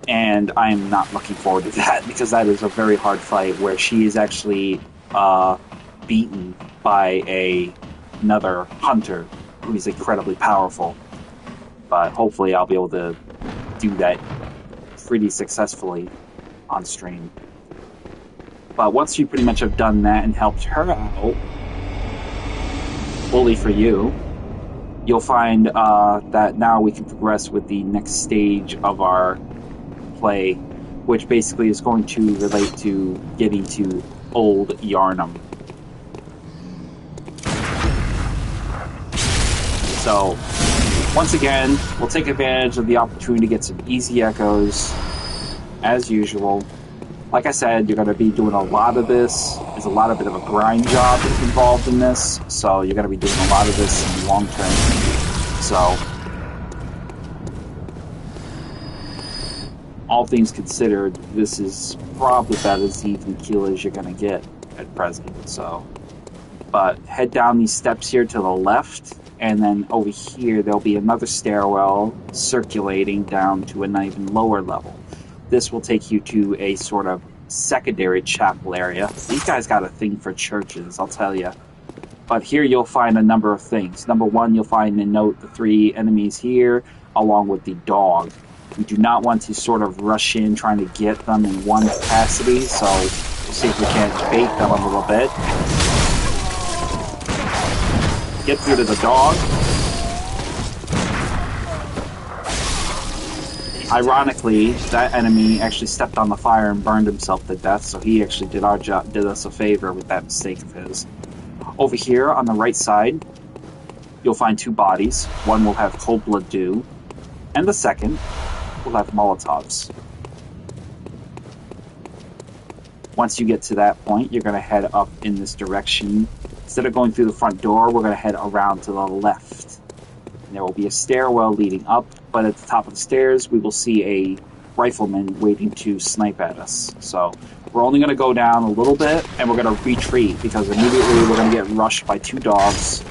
And I'm not looking forward to that, because that is a very hard fight where she is actually beaten by another hunter who is incredibly powerful. But hopefully I'll be able to do that pretty successfully on stream. But once you pretty much have done that and helped her out, fully for you, you'll find that now we can progress with the next stage of our play, which basically is going to relate to getting to Old Yarnham. So, once again, we'll take advantage of the opportunity to get some easy echoes, as usual. Like I said, you're going to be doing a lot of this. There's a lot of bit of a grind job involved in this, so you're going to be doing a lot of this in the long term. So, all things considered, this is probably about as even keel as you're going to get at present. So, but head down these steps here to the left, and then over here there'll be another stairwell circulating down to an even lower level. This will take you to a sort of secondary chapel area. These guys got a thing for churches, I'll tell you. But here you'll find a number of things. Number one, you'll find and note the 3 enemies here, along with the dog. We do not want to sort of rush in trying to get them in one capacity, so we'll see if we can't bait them a little bit. Get through to the dog. Ironically, that enemy actually stepped on the fire and burned himself to death, so he actually did us a favor with that mistake of his. Over here on the right side, you'll find 2 bodies. One will have cold blood dew, and the second will have Molotovs. Once you get to that point, you're going to head up in this direction. Instead of going through the front door, we're going to head around to the left. And there will be a stairwell leading up, but at the top of the stairs, we will see a rifleman waiting to snipe at us. So we're only going to go down a little bit, and we're going to retreat, because immediately we're going to get rushed by 2 dogs.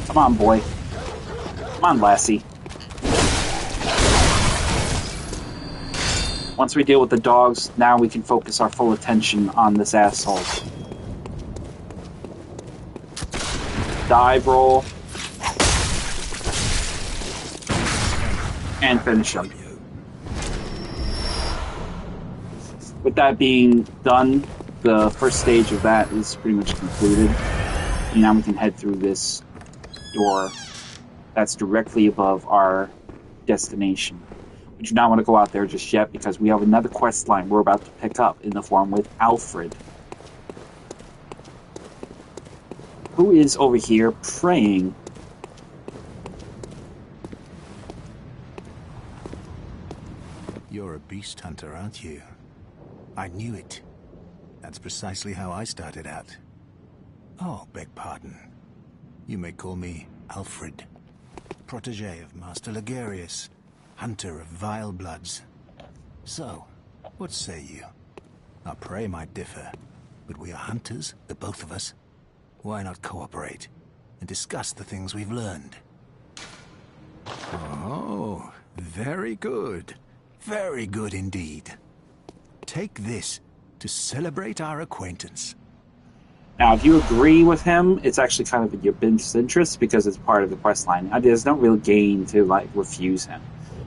Come on, boy. Come on, lassie. Once we deal with the dogs, now we can focus our full attention on this asshole. Dive roll. And finish him. With that being done, the first stage of that is pretty much concluded. And now we can head through this door that's directly above our destination. We do not want to go out there just yet, because we have another quest line we're about to pick up in the form with Alfred, who is over here praying. You're a beast hunter, aren't you? I knew it. That's precisely how I started out. Oh, beg pardon. You may call me Alfred, protege of Master Ligarius, hunter of vile bloods. So, what say you? Our prey might differ, but we are hunters, the both of us. Why not cooperate and discuss the things we've learned? Oh, very good. Very good indeed. Take this to celebrate our acquaintance. Now, if you agree with him, it's actually kind of in your best interest, because it's part of the quest line. There's no real gain to refuse him.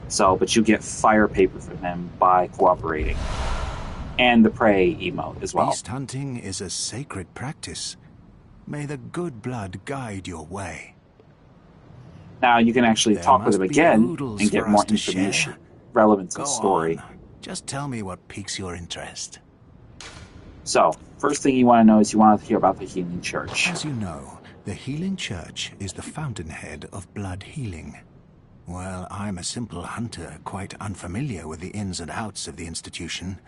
So, but you get fire paper from him by cooperating. And the prey emote as well. Beast hunting is a sacred practice. May the good blood guide your way. Now you can actually talk with him again and get more information relevant to the story. Just tell me what piques your interest. So, first thing you want to know is you want to hear about the Healing Church. As you know, the Healing Church is the fountainhead of blood healing. Well, I'm a simple hunter, quite unfamiliar with the ins and outs of the institution.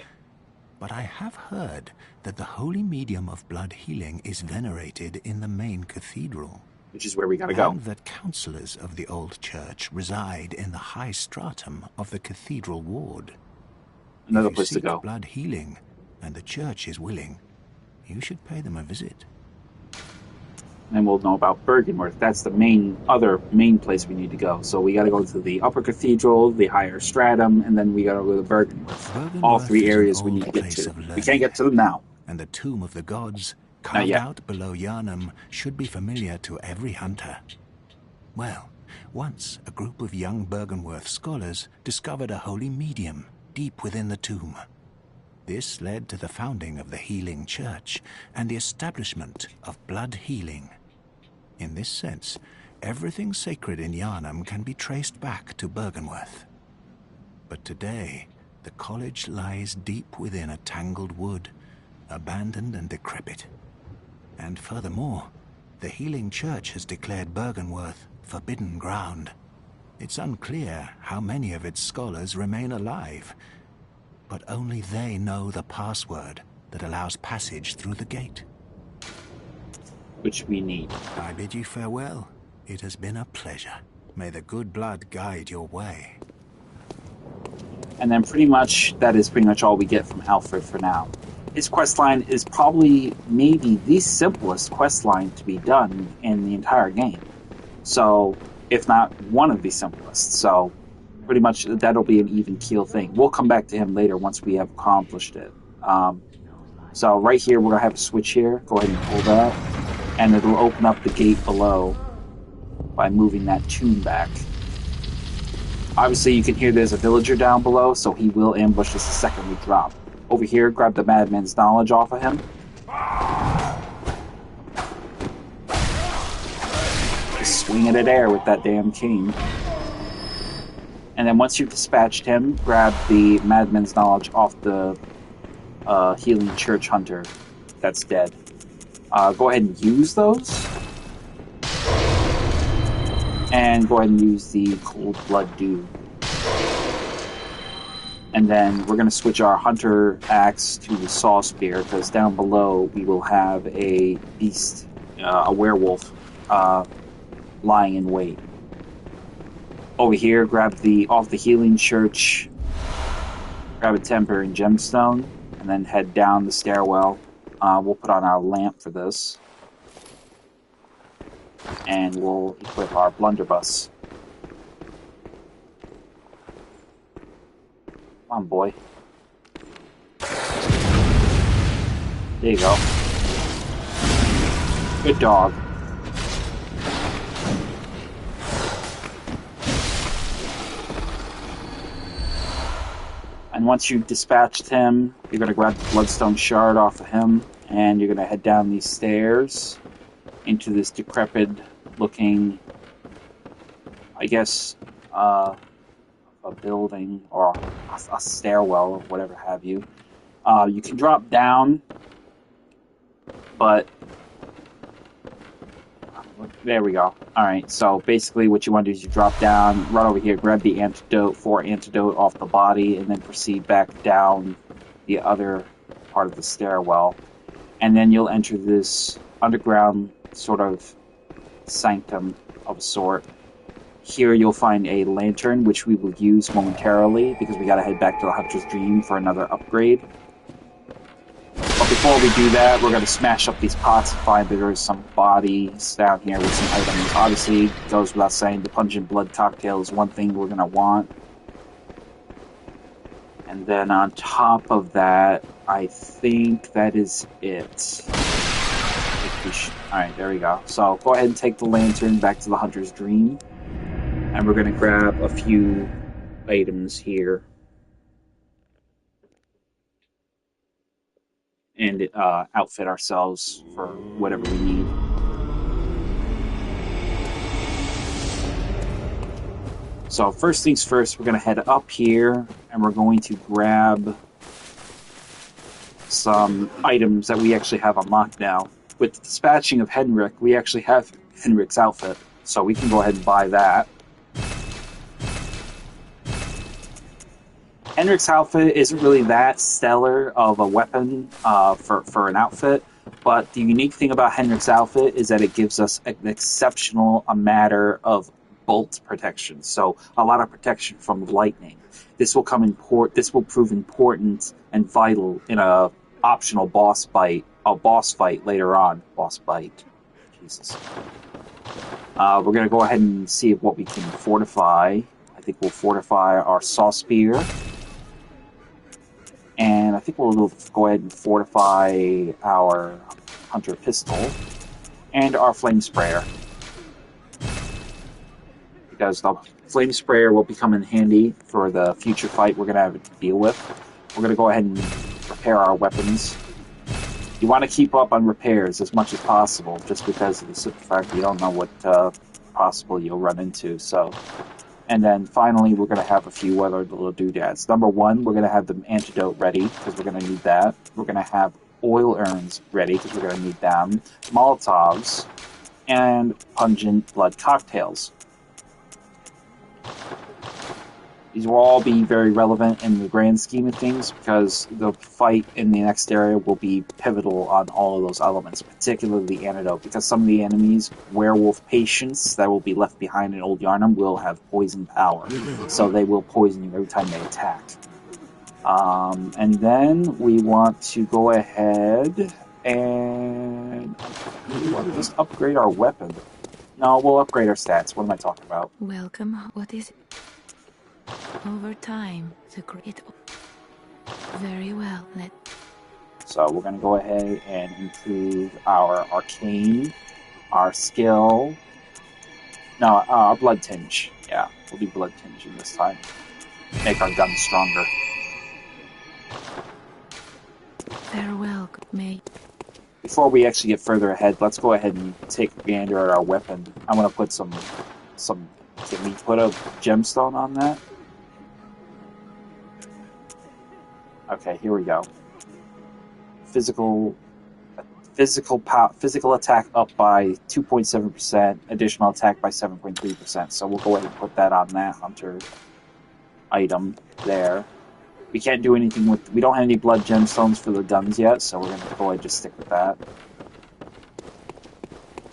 But I have heard that the holy medium of blood healing is venerated in the main cathedral. Which is where we gotta go. And that counselors of the old church reside in the high stratum of the Cathedral Ward. Another place to go. Blood healing, and the church is willing, you should pay them a visit. And we'll know about Bergenworth. That's the other main place we need to go. So we gotta go to the upper cathedral, the higher stratum, and then we gotta go to Bergenworth. All 3 areas we need to get to. We can't get to them now. And the Tomb of the Gods, carved out below Yarnham, should be familiar to every hunter. Well, once a group of young Bergenworth scholars discovered a holy medium deep within the tomb. This led to the founding of the Healing Church and the establishment of blood healing. In this sense, everything sacred in Yarnham can be traced back to Bergenworth. But today, the college lies deep within a tangled wood, abandoned and decrepit. And furthermore, the Healing Church has declared Bergenworth forbidden ground. It's unclear how many of its scholars remain alive, but only they know the password that allows passage through the gate. Which we need. I bid you farewell. It has been a pleasure. May the good blood guide your way. And then pretty much, that is pretty much all we get from Alfred for now. His questline is probably maybe the simplest questline to be done in the entire game. So, if not one of the simplest. So, pretty much that'll be an even keel thing. We'll come back to him later once we have accomplished it. So right here, we're going to have a switch here. Go ahead and pull that. And it'll open up the gate below by moving that tomb back. Obviously, you can hear there's a villager down below, so he will ambush us the second we drop. Over here, grab the madman's knowledge off of him. Just swinging it air with that damn cane. And then once you've dispatched him, grab the madman's knowledge off the healing church hunter that's dead. Go ahead and use those. And go ahead and use the cold blood dew. And then we're going to switch our hunter axe to the saw spear, because down below we will have a beast, a werewolf, lying in wait. Over here, grab off the healing church, grab a tempering gemstone, and then head down the stairwell. We'll put on our lamp for this. And we'll equip our blunderbuss. Come on, boy. There you go. Good dog. And once you've dispatched him, you're going to grab the bloodstone shard off of him, and you're going to head down these stairs into this decrepit looking, I guess, a building or a stairwell or whatever have you. You can drop down, but there we go. Alright, so basically what you want to do is you drop down, run over here, grab the antidote, 4 antidote off the body, and then proceed back down the other part of the stairwell. And then you'll enter this underground sort of sanctum of a sort. Here you'll find a lantern, which we will use momentarily, because we gotta head back to the Hunter's Dream for another upgrade. But before we do that, we're gonna smash up these pots and find that there's some bodies down here with some items. Obviously, it goes without saying, the pungent blood cocktail is one thing we're gonna want. And then on top of that, I think that is it. Alright, there we go. So go ahead and take the lantern back to the Hunter's Dream. And we're going to grab a few items here. And outfit ourselves for whatever we need. So first things first, we're going to head up here. And we're going to grab some items that we actually have unlocked now. With the dispatching of Henrik, we actually have Henrik's outfit, so we can go ahead and buy that. Henrik's outfit isn't really that stellar of a weapon for an outfit, but the unique thing about Henrik's outfit is that it gives us an exceptional matter of bolt protection, so a lot of protection from lightning. This will prove important and vital in a optional boss fight later on. Boss fight. Jesus. We're going to go ahead and see what we can fortify. I think we'll fortify our saw spear. And I think we'll go ahead and fortify our hunter pistol. And our flame sprayer. Because the flame sprayer will become in handy for the future fight we're going to have to deal with. We're going to go ahead and repair our weapons. You want to keep up on repairs as much as possible, just because of the simple fact you don't know what possible you'll run into. So, and then finally, we're going to have a few other little doodads. Number one, we're going to have the antidote ready, because we're going to need that. We're going to have oil urns ready, because we're going to need them. Molotovs, and pungent blood cocktails. These will all be very relevant in the grand scheme of things, because the fight in the next area will be pivotal on all of those elements, particularly the antidote, because some of the enemies, werewolf patients that will be left behind in Old Yarnham, will have poison power, so they will poison you every time they attack. And then we want to go ahead and just upgrade our weapon. No, we'll upgrade our stats. What am I talking about? Welcome. What is it? Over time, it very well. So we're going to go ahead and improve our arcane, our skill. No, our blood tinge. Yeah, we'll do blood tinging this time. Make our guns stronger. Farewell, good mate. Before we actually get further ahead, let's go ahead and take a gander at our weapon. I want to put some. Can we put a gemstone on that? Okay, here we go. Physical attack up by 2.7%, additional attack by 7.3%. So we'll go ahead and put that on that hunter item there. We can't do anything with... We don't have any blood gemstones for the guns yet, so we're going to go ahead and just stick with that.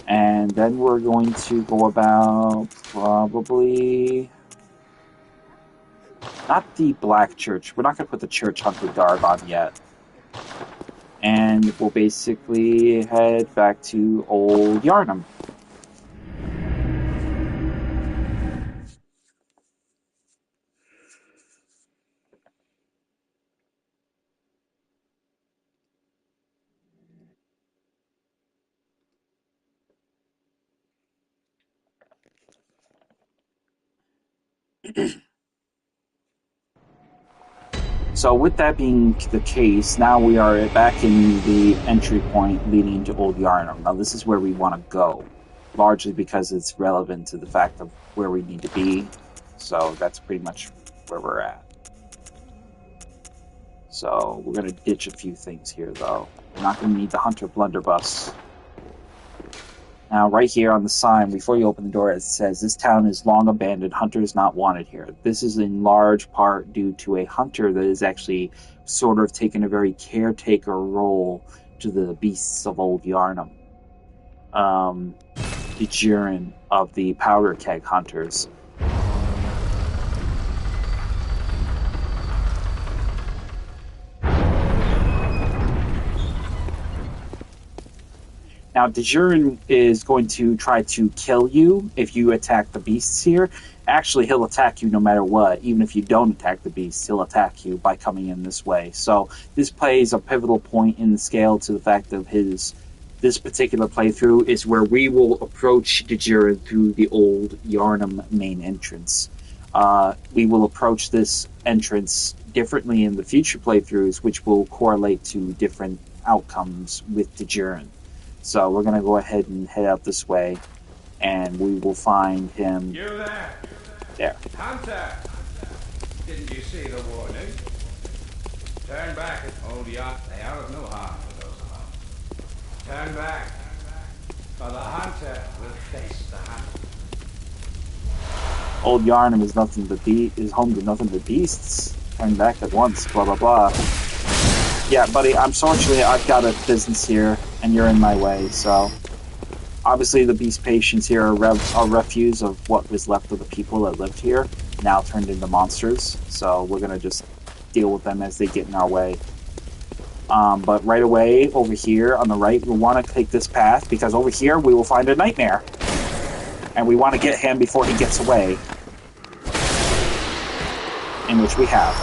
And then we're going to go about probably... Not the Black Church. We're not going to put the Church Hunter garb on yet. And we'll basically head back to Old Yarnham. So with that being the case, now we are back in the entry point leading into Old Yarnham. Now this is where we want to go, largely because it's relevant to the fact of where we need to be. So that's pretty much where we're at. So we're going to ditch a few things here, though. We're not going to need the Hunter Blunderbuss. Now, right here on the sign, before you open the door, it says, "This town is long abandoned. Hunters not wanted here." This is in large part due to a hunter that is actually sort of taken a very caretaker role to the beasts of Old Yarnham. The Jiren of the Powder Keg Hunters. Now, Dejurin is going to try to kill you if you attack the beasts here. Actually, he'll attack you no matter what. Even if you don't attack the beasts, he'll attack you by coming in this way. So this plays a pivotal point in the scale to the fact of this particular playthrough is where we will approach Dejurin through the Old Yarnham main entrance. We will approach this entrance differently in the future playthroughs, which will correlate to different outcomes with Dejurin. So we're going to go ahead and head out this way, and we will find him. You there? There. Hunter! Didn't you see the warning? Turn back at Old Yarn. They are of no harm for those alone. Turn back, for the hunter will face the hunter. Old Yarnham is home to nothing but beasts. Turn back at once. Blah blah blah. Yeah, buddy, unfortunately, I've got a business here, and you're in my way, so... Obviously, the beast patients here are refuse of what was left of the people that lived here, now turned into monsters, so we're gonna just deal with them as they get in our way. But right away, over here, on the right, we want to take this path, because over here, we will find a nightmare. And we want to get him before he gets away. In which we have.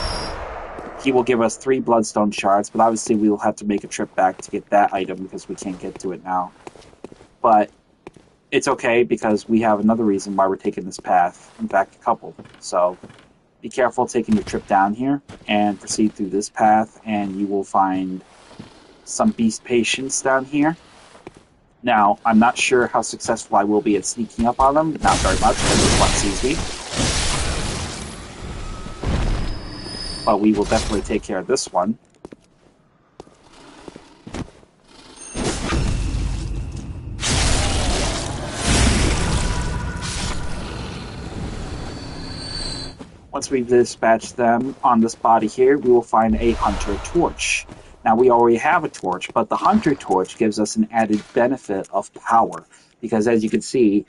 He will give us 3 bloodstone shards, but obviously we will have to make a trip back to get that item because we can't get to it now. But it's okay because we have another reason why we're taking this path. In fact, a couple. So be careful taking your trip down here and proceed through this path, and you will find some beast patients down here. Now, I'm not sure how successful I will be at sneaking up on them. Not very much, because this one sees me. But we will definitely take care of this one. Once we've dispatched them on this body here, we will find a hunter torch. Now, we already have a torch, but the hunter torch gives us an added benefit of power. Because as you can see,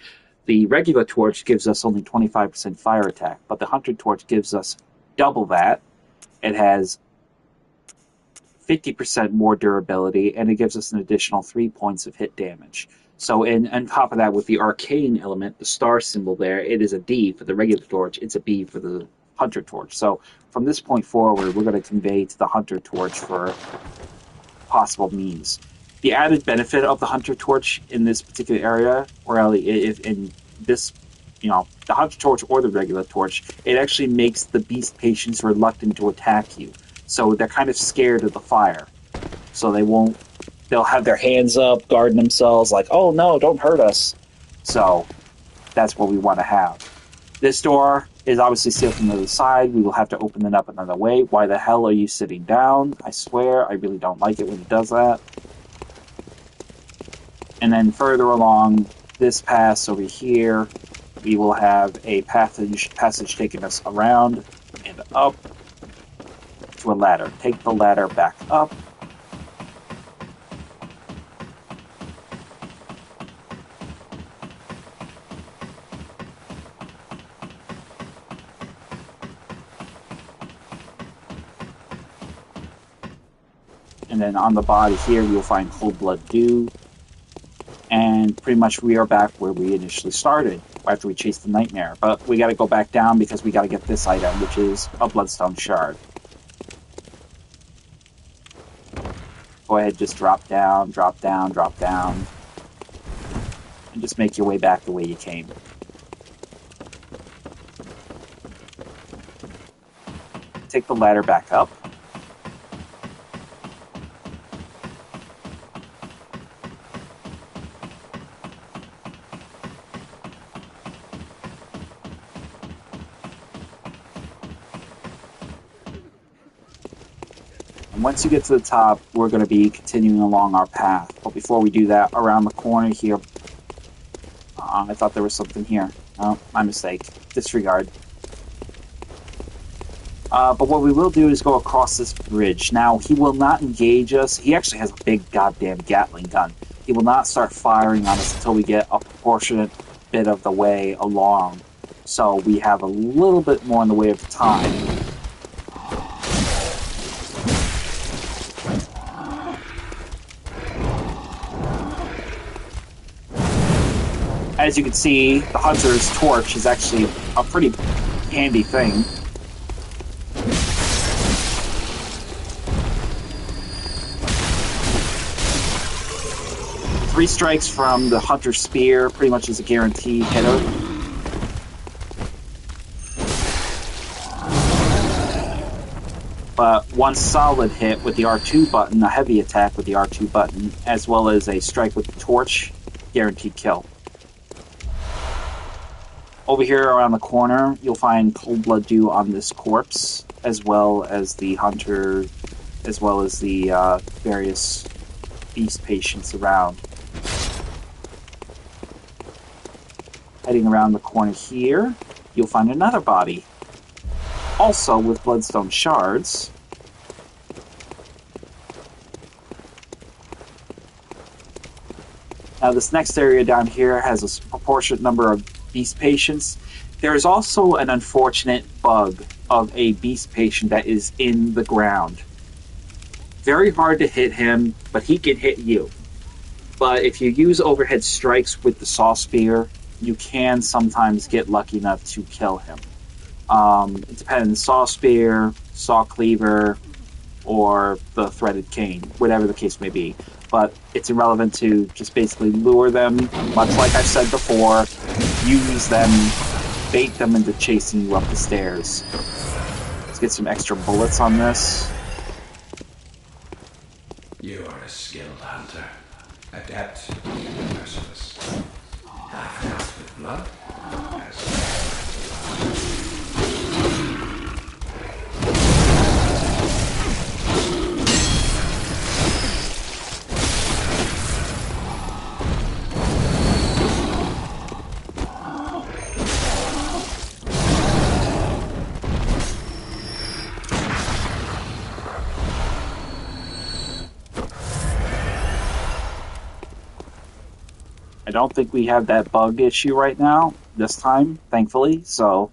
the regular torch gives us only 25% fire attack, but the hunter torch gives us double that. It has 50% more durability, and it gives us an additional 3 points of hit damage. So, on top of that, with the arcane element, the star symbol there, it is a D for the regular torch, it's a B for the hunter torch. So from this point forward, we're going to convey to the hunter torch for possible means. The added benefit of the hunter torch in this particular area, or if in this, the hunter torch or the regular torch, it actually makes the beast patients reluctant to attack you. So they're kind of scared of the fire. So they'll have their hands up, guarding themselves, like, oh no, don't hurt us. So that's what we want to have. This door is obviously sealed from the other side. We will have to open it up another way. Why the hell are you sitting down? I swear, I really don't like it when it does that. And then further along this pass over here, we will have a passage taking us around and up to a ladder. Take the ladder back up. And then on the body here, you'll find Cold Blood Dew. And pretty much we are back where we initially started, after we chased the nightmare. But we got to go back down because we got to get this item, which is a Bloodstone Shard. Go ahead, just drop down, drop down, drop down. And just make your way back the way you came. Take the ladder back up. Once you get to the top, we're going to be continuing along our path. But before we do that, around the corner here... I thought there was something here. Oh, my mistake. Disregard. But what we will do is go across this bridge. Now, he will not engage us. He actually has a big goddamn Gatling gun. He will not start firing on us until we get a proportionate bit of the way along. So we have a little bit more in the way of time. As you can see, the Hunter's torch is actually a pretty handy thing. Three strikes from the Hunter's spear pretty much is a guaranteed hitter. But one solid hit with the R2 button, a heavy attack with the R2 button, as well as a strike with the torch, guaranteed kill. Over here around the corner, you'll find Cold Blood Dew on this corpse, as well as the hunter, as well as the various beast patients around. Heading around the corner here, you'll find another body, also with Bloodstone Shards. Now this next area down here has a proportionate number of beast patients. There is also an unfortunate bug of a beast patient that is in the ground. Very hard to hit him, but he can hit you. But if you use overhead strikes with the saw spear, you can sometimes get lucky enough to kill him. It depends, saw spear, saw cleaver, or the threaded cane, whatever the case may be. But it's irrelevant to just basically lure them, much like I've said before, use them, bait them into chasing you up the stairs. Let's get some extra bullets on this. You are a skilled hunter, adept, merciless. Half-cast with blood, I don't think we have that bug issue right now, this time, thankfully. So,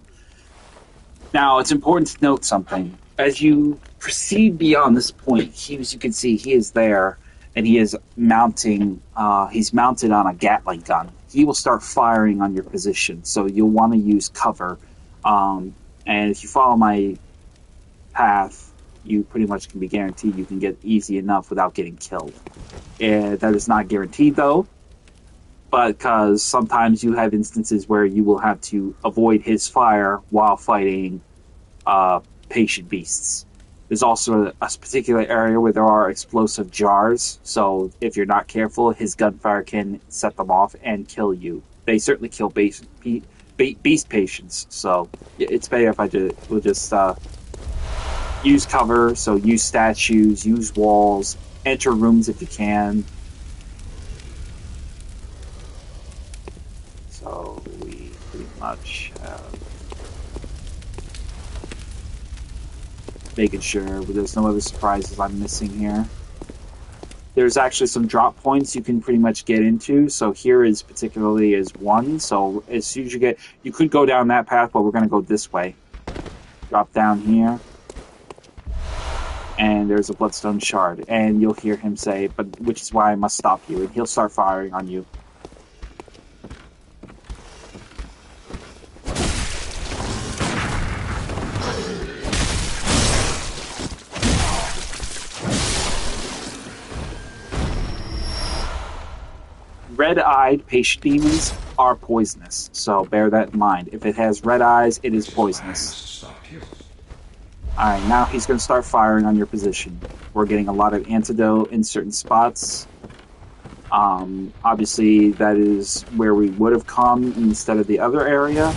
now it's important to note something. As you proceed beyond this point, as you can see, he is there, and he is mounting. He's mounted on a Gatling gun. He will start firing on your position, so you'll want to use cover. And if you follow my path, you pretty much can be guaranteed you can get easy enough without getting killed. And that is not guaranteed, though, because sometimes you have instances where you will have to avoid his fire while fighting patient beasts. There's also a particular area where there are explosive jars, so if you're not careful, his gunfire can set them off and kill you. They certainly kill beast patients, so it's better if we'll just use cover, so use statues, use walls, enter rooms if you can. So we pretty much have... making sure there's no other surprises I'm missing here. There's actually some drop points you can pretty much get into, so here is particularly is one, so as soon as you could go down that path, but we're going to go this way. Drop down here, and there's a bloodstone shard, and you'll hear him say, "But which is why I must stop you," and he'll start firing on you. Red-eyed patient demons are poisonous, so bear that in mind. If it has red eyes, it is poisonous. Alright, now he's going to start firing on your position. We're getting a lot of antidote in certain spots. Obviously, that is where we would have come instead of the other area.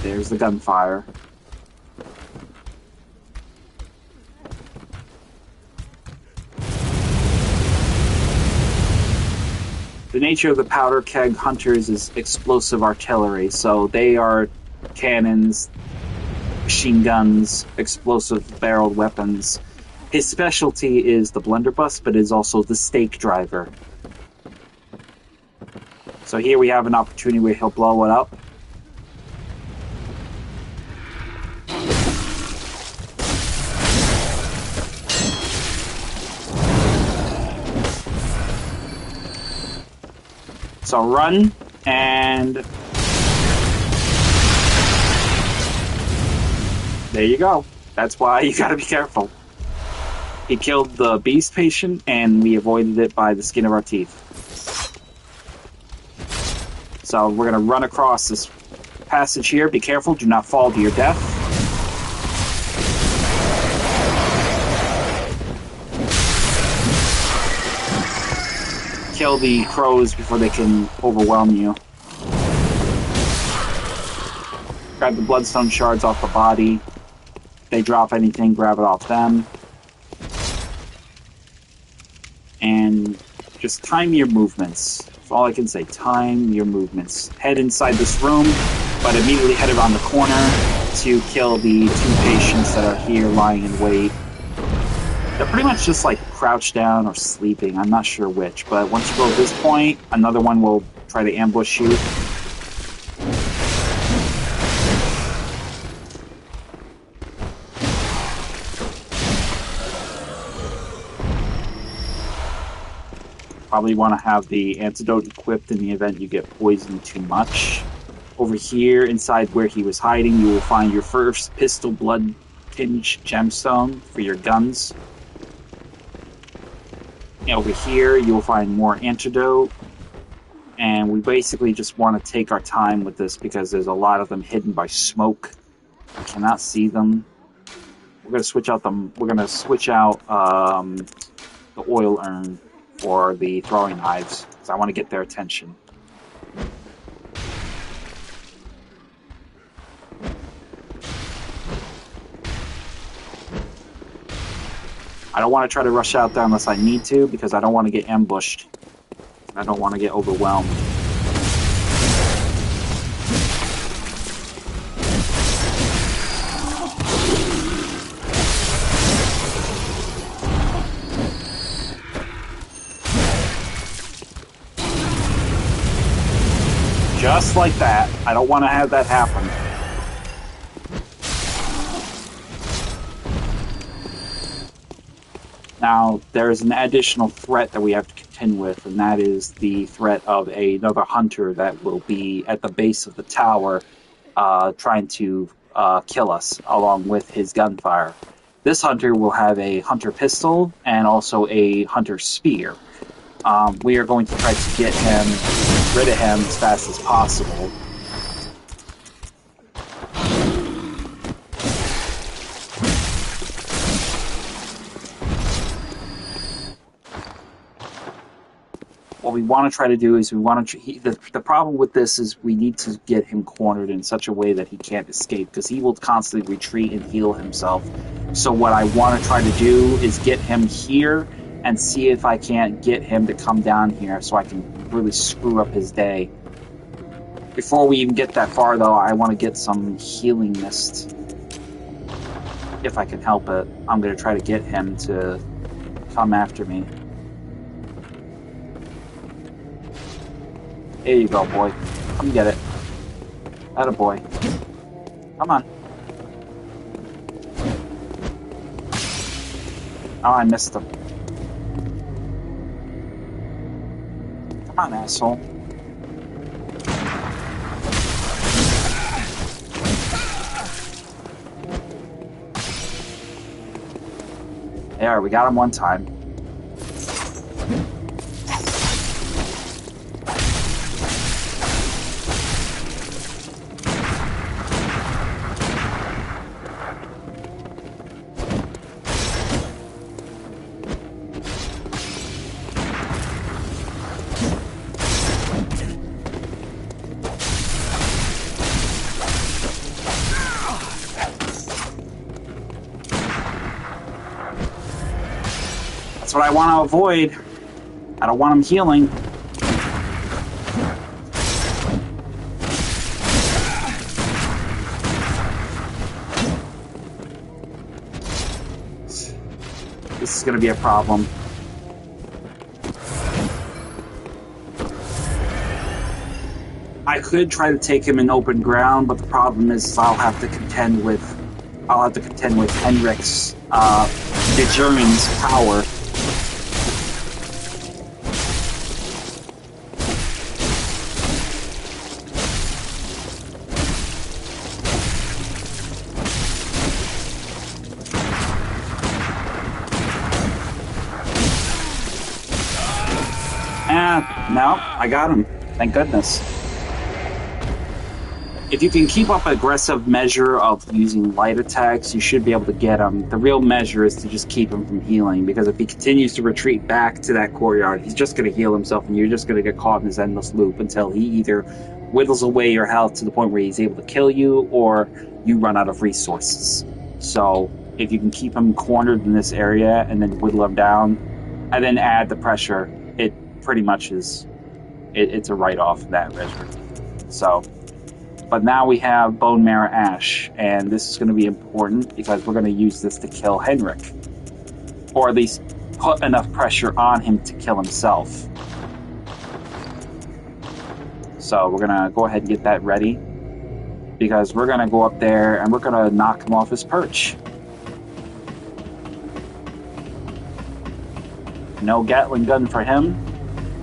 There's the gunfire. The nature of the powder keg hunters is explosive artillery, so they are cannons, machine guns, explosive barreled weapons. His specialty is the blunderbuss, but is also the stake driver. So here we have an opportunity where he'll blow it up. So run, and there you go. That's why you gotta be careful. He killed the beast patient, and we avoided it by the skin of our teeth. So we're gonna run across this passage here. Be careful, do not fall to your death. Kill the crows before they can overwhelm you. Grab the bloodstone shards off the body. If they drop anything, grab it off them. And just time your movements. That's all I can say. Time your movements. Head inside this room, but immediately head around the corner to kill the two patients that are here lying in wait. They're pretty much just like crouched down or sleeping. I'm not sure which, but once you go to this point, another one will try to ambush you. Probably want to have the antidote equipped in the event you get poisoned too much. Over here, inside where he was hiding, you will find your first pistol blood-tinged gemstone for your guns. Over here, you'll find more antidote, and we basically just want to take our time with this because there's a lot of them hidden by smoke. You cannot see them. We're going to switch out the oil urn for the throwing knives because I want to get their attention. I don't want to try to rush out there unless I need to, because I don't want to get ambushed. I don't want to get overwhelmed. Just like that. I don't want to have that happen. Now, there is an additional threat that we have to contend with, and that is the threat of another hunter that will be at the base of the tower trying to kill us along with his gunfire. This hunter will have a hunter pistol and also a hunter spear. We are going to try to get rid of him as fast as possible. What we want to try to do is the problem with this is we need to get him cornered in such a way that he can't escape, because he will constantly retreat and heal himself. So what I want to try to do is get him here and see if I can't get him to come down here so I can really screw up his day. Before we even get that far, though, I want to get some healing mist. If I can help it, I'm going to try to get him to come after me. There you go, boy. Come get it. Atta boy. Come on. Oh, I missed him. Come on, asshole. There, we got him one time. That's what I want to avoid. I don't want him healing. This is going to be a problem. I could try to take him in open ground, but the problem is I'll have to contend with Henrik's determined power. No, I got him. Thank goodness. If you can keep up an aggressive measure of using light attacks, you should be able to get him. The real measure is to just keep him from healing, because if he continues to retreat back to that courtyard, he's just going to heal himself, and you're just going to get caught in this endless loop until he either whittles away your health to the point where he's able to kill you, or you run out of resources. So, if you can keep him cornered in this area, and then whittle him down, and then add the pressure, it pretty much is, it's a write-off of that measure. So, but now we have Bone Marrow Ash, and this is going to be important because we're going to use this to kill Henrik, or at least put enough pressure on him to kill himself. So we're going to go ahead and get that ready, because we're going to go up there and we're going to knock him off his perch. No Gatling gun for him.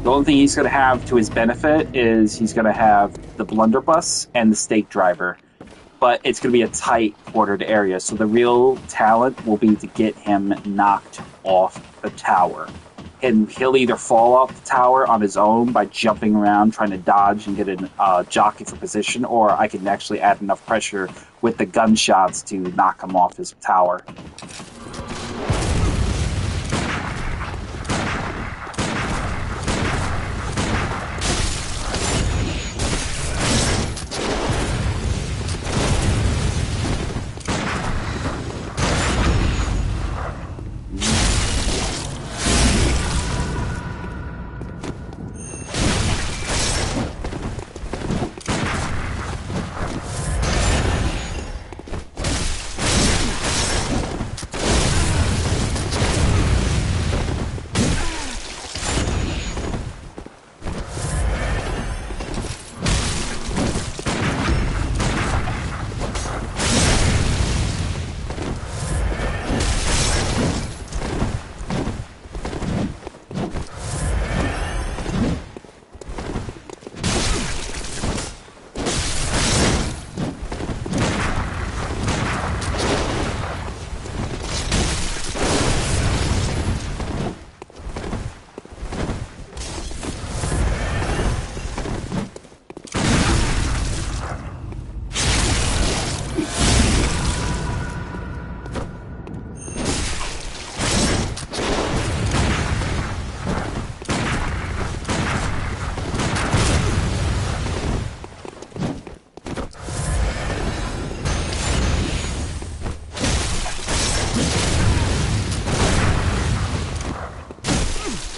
The only thing he's going to have to his benefit is he's going to have the blunderbuss and the stake driver. But it's going to be a tight quartered area, so the real talent will be to get him knocked off the tower. And he'll either fall off the tower on his own by jumping around, trying to dodge and get a jockey for position, or I can actually add enough pressure with the gunshots to knock him off his tower.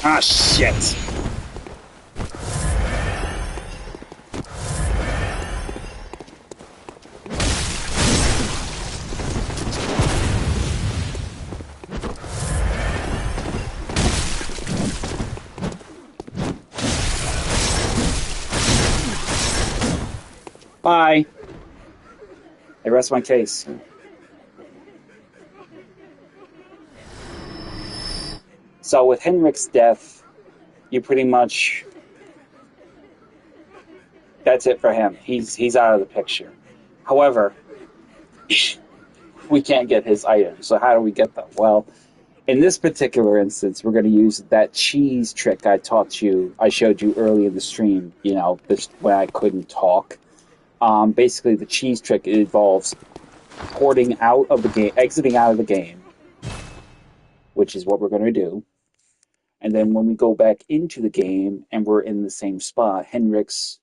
Ah, shit. Bye. I rest my case. So with Henrik's death, you pretty much... That's it for him. He's out of the picture. However, we can't get his items. So how do we get them? Well, in this particular instance, we're going to use that cheese trick I showed you early in the stream, this when I couldn't talk. Basically, the cheese trick involves exiting out of the game, which is what we're going to do. And then when we go back into the game and we're in the same spot, Henrik's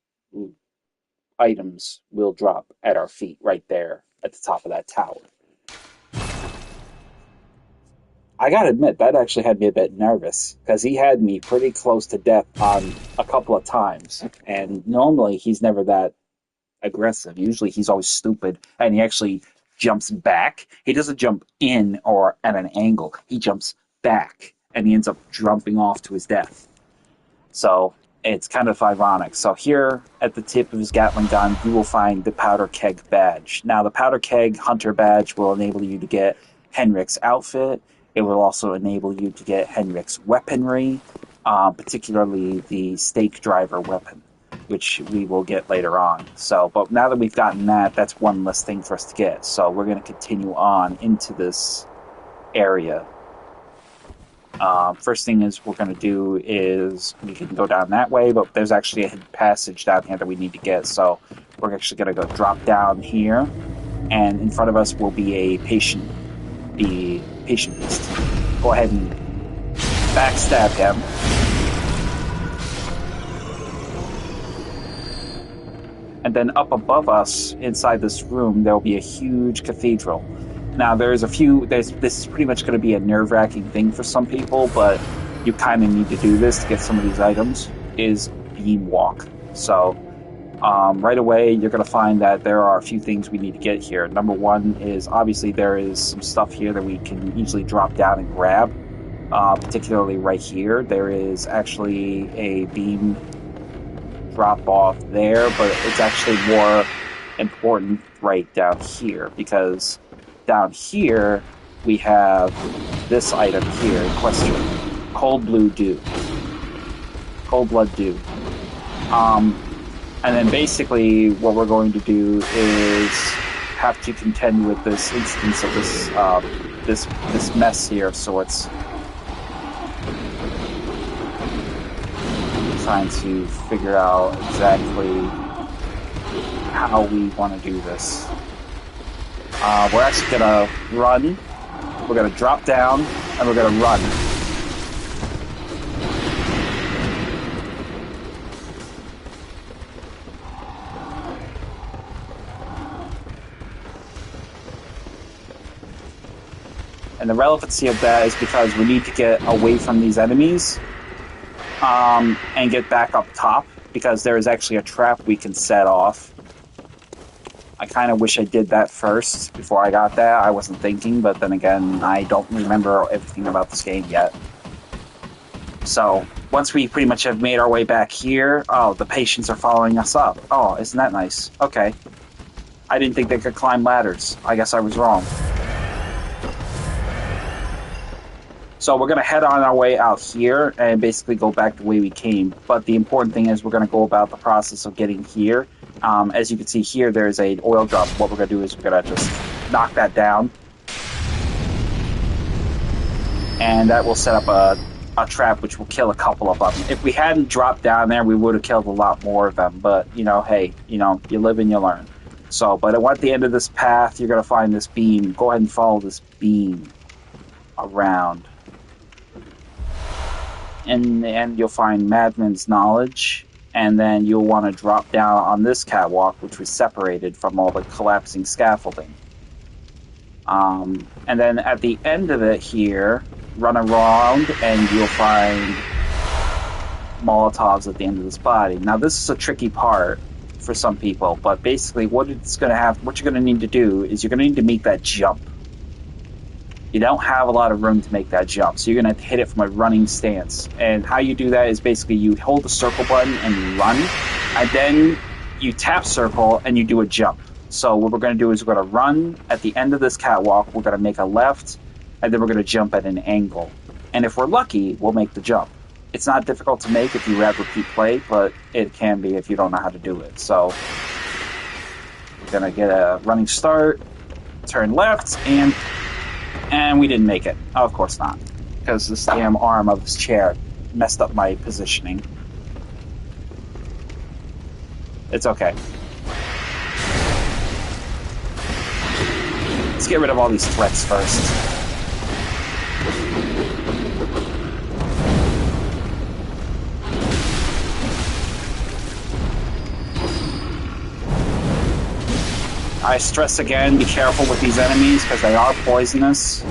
items will drop at our feet right there at the top of that tower. I gotta admit, that actually had me a bit nervous, because he had me pretty close to death on a couple of times. And normally he's never that aggressive. Usually he's always stupid, and he actually jumps back. He doesn't jump in or at an angle. He jumps back, and he ends up jumping off to his death. So it's kind of ironic. So here at the tip of his Gatling gun, you will find the Powder Keg badge. Now, the Powder Keg Hunter badge will enable you to get Henrik's outfit. It will also enable you to get Henrik's weaponry, particularly the stake driver weapon, which we will get later on. So, but now that we've gotten that, that's one less thing for us to get. So we're going to continue on into this area. First thing is we're going to do is we can go down that way, but there's actually a hidden passage down here that we need to get. So we're actually going to go drop down here, and in front of us will be a patient beast. Go ahead and backstab him. And then up above us, inside this room, there will be a huge cathedral. Now, this is pretty much going to be a nerve-wracking thing for some people, but you kind of need to do this to get some of these items, is beam walk. So, right away, you're going to find that there are a few things we need to get here. Number one is, obviously, there is some stuff here that we can easily drop down and grab, particularly right here. There is actually a beam drop off there, but it's actually more important right down here, because down here we have this item here in question, Cold Blood Dew. And then basically what we're going to do is have to contend with this instance of this mess here of sorts. Trying to figure out exactly how we want to do this. We're actually going to run, we're going to drop down, and we're going to run. And the relevancy of that is because we need to get away from these enemies and get back up top, because there is actually a trap we can set off. I kind of wish I did that first before I got that. I wasn't thinking, but then again, I don't remember everything about this game yet. So, once we pretty much have made our way back here, oh, the patients are following us up. Oh, isn't that nice? Okay. I didn't think they could climb ladders. I guess I was wrong. So we're going to head on our way out here and basically go back the way we came. But the important thing is we're going to go about the process of getting here. As you can see here, there's an oil drum. What we're going to do is we're going to just knock that down. And that will set up a trap which will kill a couple of them. If we hadn't dropped down there, we would have killed a lot more of them. But, hey, you live and you learn. So, but at the end of this path, you're going to find this beam. Go ahead and follow this beam around. And you'll find Madman's Knowledge, and then you'll want to drop down on this catwalk, which was separated from all the collapsing scaffolding. And then at the end of it here, run around, and you'll find Molotovs at the end of this body. Now, this is a tricky part for some people, but basically what you're going to need to do is you're going to need to make that jump. You don't have a lot of room to make that jump, so you're going to hit it from a running stance. And how you do that is basically you hold the circle button and you run, and then you tap circle and you do a jump. So what we're going to do is we're going to run at the end of this catwalk, we're going to make a left, and then we're going to jump at an angle. And if we're lucky, we'll make the jump. It's not difficult to make if you have repeat play, but it can be if you don't know how to do it. So we're going to get a running start, turn left, and we didn't make it. Oh, of course not, because this damn arm of this chair messed up my positioning. It's okay. Let's get rid of all these threats first. I stress again, be careful with these enemies because they are poisonous.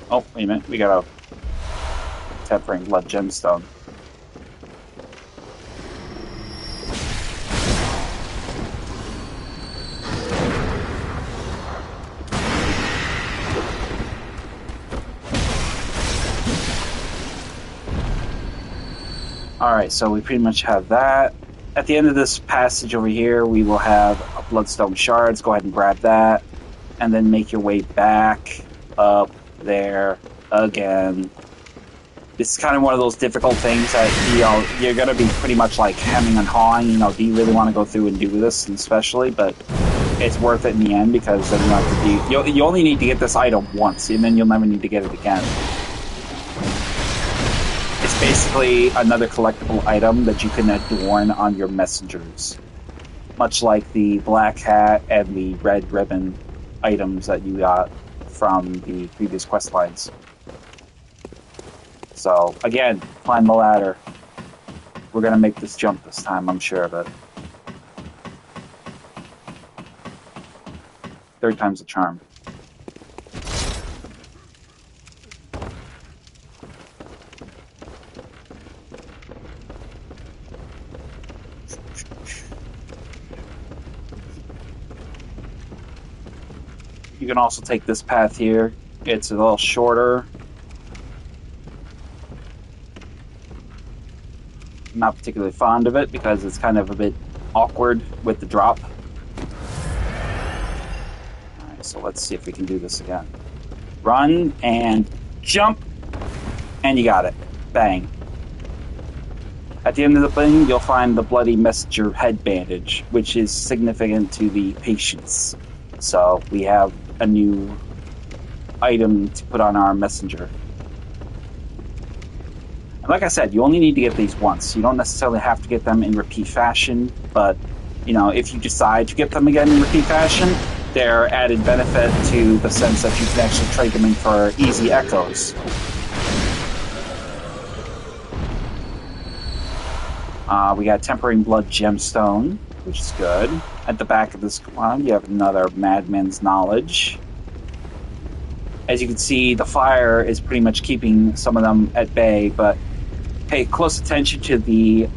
Oh, wait a minute, we got a Tempering Blood gemstone. Alright, so we pretty much have that. At the end of this passage over here, we will have bloodstone shards. Go ahead and grab that. And then make your way back up there again. This is kind of one of those difficult things that, you're going to be pretty much like hemming and hawing. Do you really want to go through and do this, especially? But it's worth it in the end because then you have to you only need to get this item once, and then you'll never need to get it again. It's basically another collectible item that you can adorn on your messengers. Much like the black hat and the red ribbon items that you got from the previous quest lines. So, again, climb the ladder. We're going to make this jump this time, I'm sure of it. Third time's a charm. You can also take this path here. It's a little shorter. I'm not particularly fond of it because it's kind of a bit awkward with the drop. Alright, so let's see if we can do this again. Run and jump, and you got it. Bang. At the end of the thing, you'll find the Bloody Messenger head bandage, which is significant to the patients. So we have a new item to put on our messenger. And like I said, you only need to get these once. You don't necessarily have to get them in repeat fashion, but, if you decide to get them again in repeat fashion, they're added benefit to the sense that you can actually trade them in for easy echoes. We got Tempering Blood gemstone, which is good. At the back of this one, you have another Madman's Knowledge. As you can see, the fire is pretty much keeping some of them at bay, but pay close attention to the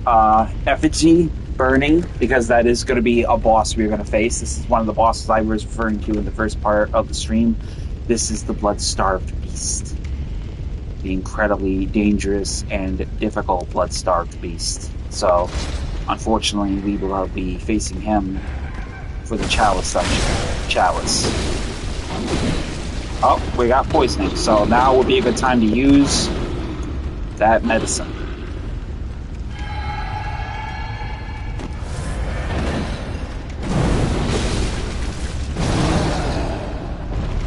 effigy burning, because that is going to be a boss we're going to face. This is one of the bosses I was referring to in the first part of the stream. This is the Blood-Starved Beast. The incredibly dangerous and difficult Blood-Starved Beast. So, unfortunately, we will be facing him for the Chalice section. Chalice. Oh, we got poisoning, so now would be a good time to use that medicine.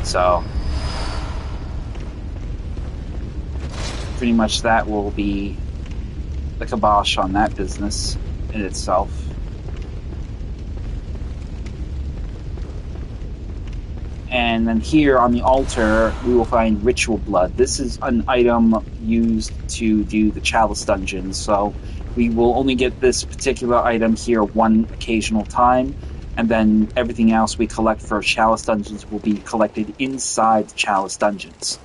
So, pretty much that will be the kibosh on that business in itself. And then here on the altar, we will find Ritual Blood. This is an item used to do the Chalice dungeons, so we will only get this particular item here one occasional time, And then everything else we collect for Chalice Dungeons will be collected inside the Chalice Dungeons.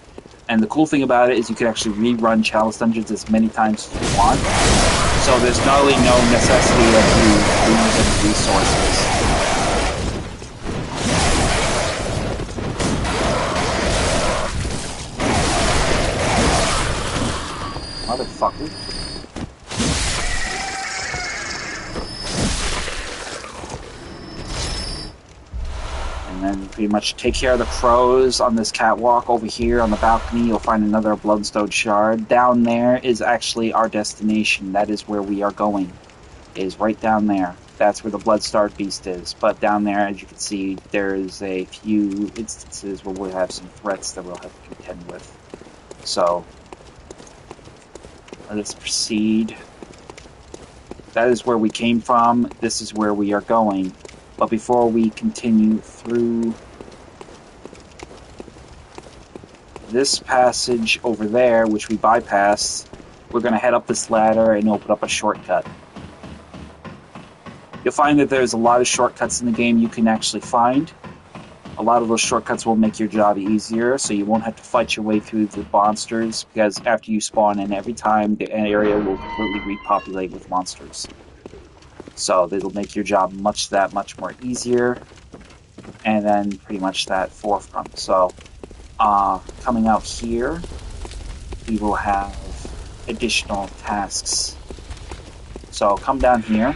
And the cool thing about it is you can actually rerun Chalice Dungeons as many times as you want. So there's not only no necessity of you losing resources. Motherfucker. And then pretty much take care of the crows on this catwalk. Over here on the balcony, you'll find another bloodstone shard. Down there is actually our destination. That is where we are going. It is right down there. That's where the Bloodstarred Beast is. But down there, as you can see, there is a few instances where we'll have some threats that we'll have to contend with. So, let us proceed. That is where we came from. This is where we are going. But before we continue through this passage over there, which we bypassed, we're going to head up this ladder and open up a shortcut. You'll find that there's a lot of shortcuts in the game you can actually find. A lot of those shortcuts will make your job easier, so you won't have to fight your way through the monsters, because after you spawn in, every time the area will completely repopulate with monsters. So it'll make your job much more easier, and then pretty much that forefront. So coming out here, we will have additional tasks. So come down here,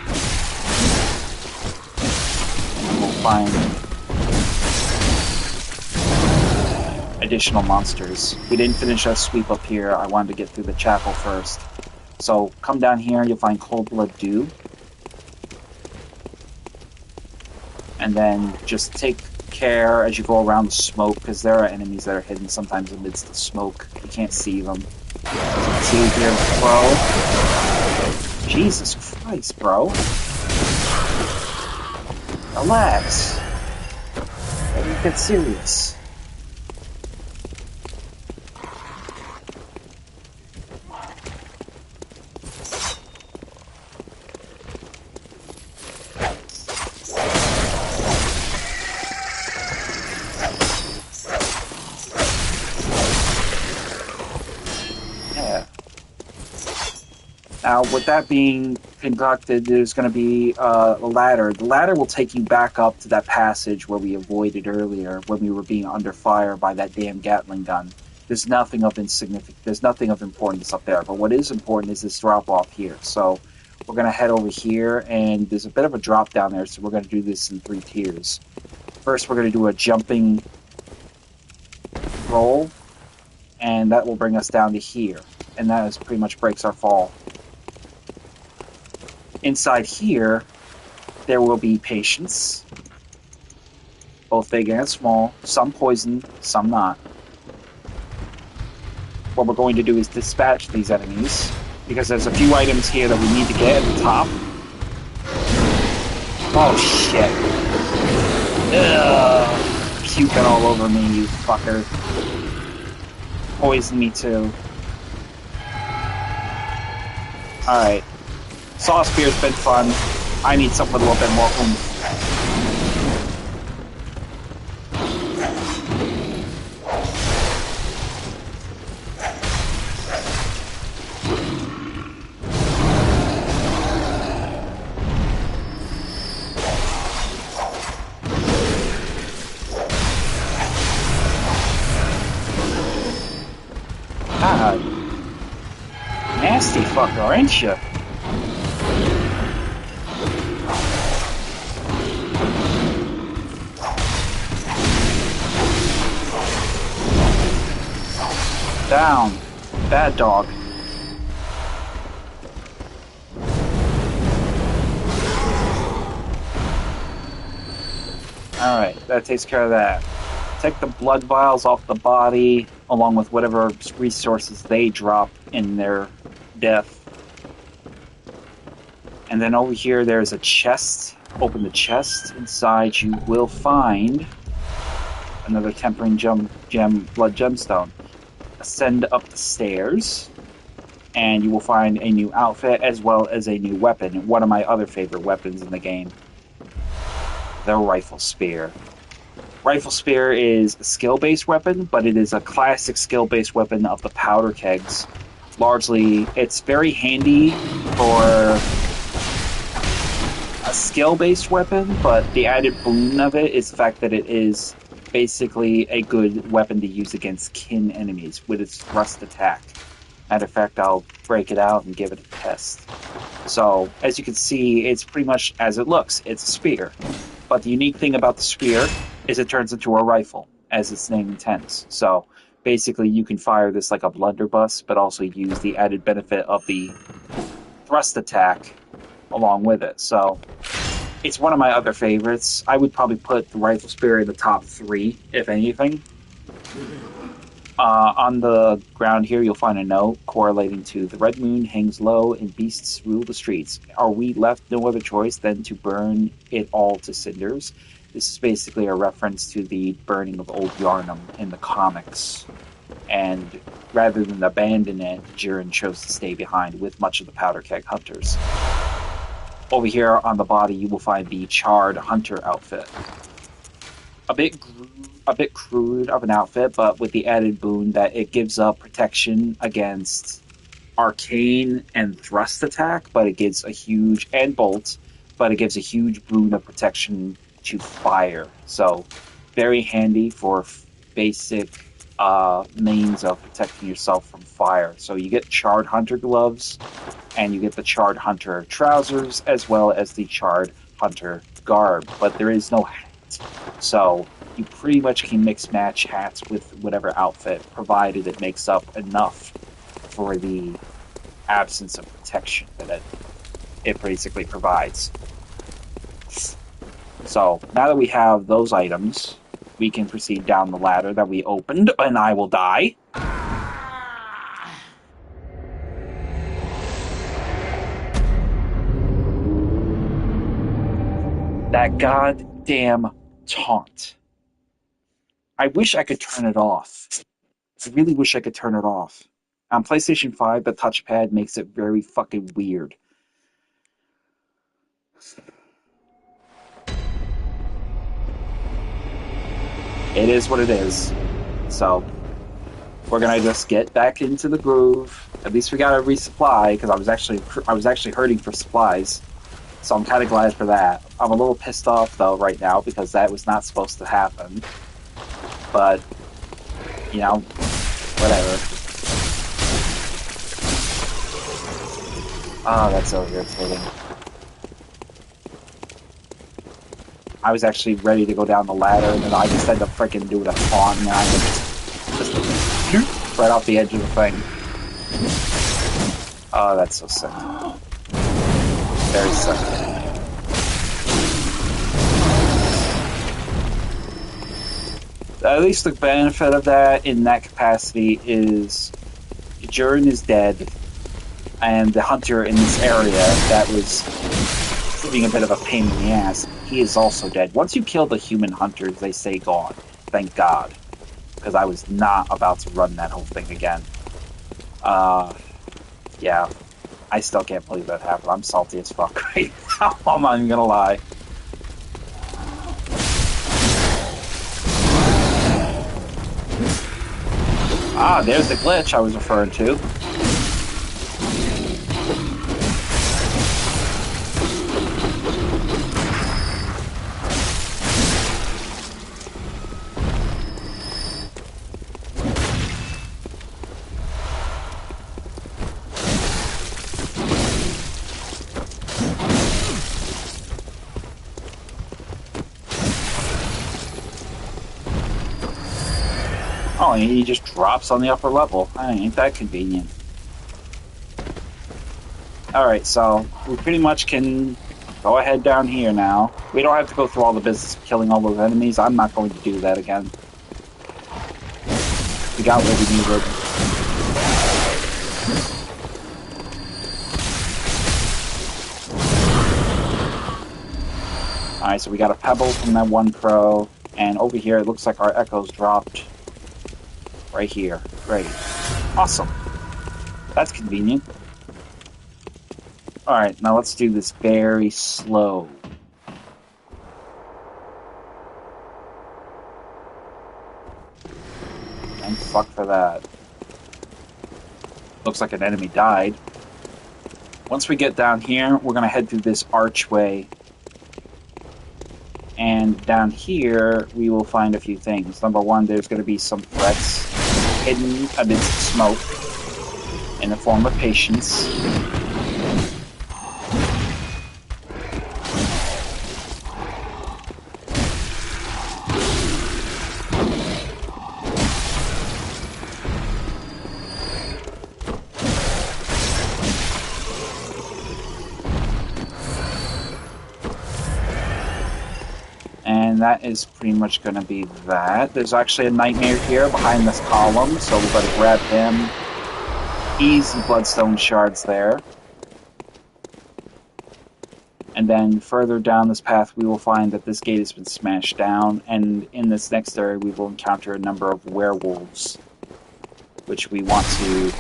and we'll find additional monsters. We didn't finish our sweep up here. I wanted to get through the chapel first. So come down here, you'll find Cold Blood Dew. And then just take care as you go around the smoke, because there are enemies that are hidden sometimes amidst the smoke. You can't see them. As you can see here, bro. Jesus Christ, bro. Relax. Let me get serious. Now, with that being conducted, there's going to be a ladder. The ladder will take you back up to that passage where we avoided earlier, when we were being under fire by that damn Gatling gun. There's nothing of there's nothing of importance up there. But what is important is this drop off here. So we're going to head over here, and there's a bit of a drop down there, so we're going to do this in 3 tiers. First, we're going to do a jumping roll, and that will bring us down to here. And that is pretty much breaks our fall. Inside here, there will be patients, both big and small, some poison, some not. What we're going to do is dispatch these enemies, because there's a few items here that we need to get at the top. Oh shit. Ugh. Puking all over me, you fucker. Poison me too. Alright. Sauce beer's been fun. I need something with a little bit more oomph. God. Nasty fucker, ain't you? Down. Bad dog. Alright, that takes care of that. Take the blood vials off the body, along with whatever resources they drop in their death. And then over here there's a chest. Open the chest. Inside you will find another Tempering Blood Gemstone. Ascend up the stairs, and you will find a new outfit as well as a new weapon. One of my other favorite weapons in the game. the Rifle Spear. Rifle Spear is a skill-based weapon, but it is a classic skill-based weapon of the powder kegs. Largely, it's very handy for a skill-based weapon, but the added boon of it is the fact that it is basically a good weapon to use against kin enemies with its thrust attack. Matter of fact, I'll break it out and give it a test. So, as you can see, it's pretty much as it looks. It's a spear. But the unique thing about the spear is it turns into a rifle, as its name intends. So, basically, you can fire this like a blunderbuss, but also use the added benefit of the thrust attack along with it. So, it's one of my other favorites. I would probably put the Rifle Spear in the top 3, if anything. On the ground here, you'll find a note correlating to the red moon hangs low and beasts rule the streets. Are we left no other choice than to burn it all to cinders? This is basically a reference to the burning of Old Yarnham in the comics. And rather than abandon it, Jiren chose to stay behind with much of the powder keg hunters. Over here on the body, you will find the charred hunter outfit. A bit crude of an outfit, but with the added boon that it gives up protection against arcane and thrust attack, but it gives a huge, and bolt, but it gives a huge boon of protection to fire. So, very handy for basic means of protecting yourself from fire. So you get charred hunter gloves, and you get the charred hunter trousers, as well as the charred hunter garb, but there is no hat. So you pretty much can mix match hats with whatever outfit, provided it makes up enough for the absence of protection that it basically provides. So now that we have those items, we can proceed down the ladder that we opened, and I will die. That goddamn taunt. I wish I could turn it off. I really wish I could turn it off. On PlayStation 5, the touchpad makes it very fucking weird. It is what it is. So, we're gonna just get back into the groove. At least we got a resupply, because I was actually hurting for supplies. So I'm kind of glad for that. I'm a little pissed off, though, right now, because that was not supposed to happen. But, you know, whatever. Oh, that's so irritating. I was actually ready to go down the ladder, and then I just ended up freaking doing a taunt, and I just right off the edge of the thing. Oh, that's so sick. Very sick. At least the benefit of that in that capacity is Jiren is dead, and the hunter in this area that was being a bit of a pain in the ass, he is also dead. Once you kill the human hunters, they say gone. Thank God. Because I was not about to run that whole thing again. Yeah. I still can't believe that happened. I'm salty as fuck right now. I'm not even gonna lie. Ah, there's the glitch I was referring to. Oh, and he just drops on the upper level. Ain't that convenient. Alright, so we pretty much can go ahead down here now. We don't have to go through all the business of killing all those enemies. I'm not going to do that again. We got what we needed. Alright, so we got a pebble from that one crow. And over here, it looks like our echoes dropped. Right here. Great. Awesome. That's convenient. Alright, now let's do this very slow. fuck for that. Looks like an enemy died. Once we get down here, we're going to head through this archway. And down here, we will find a few things. Number one, there's going to be some threats hidden amidst smoke in the form of patience. And that is pretty much going to be that. There's actually a nightmare here behind this column, so we've got to grab him. Easy bloodstone shards there. And then further down this path, we will find that this gate has been smashed down, and in this next area, we will encounter a number of werewolves, which we want to...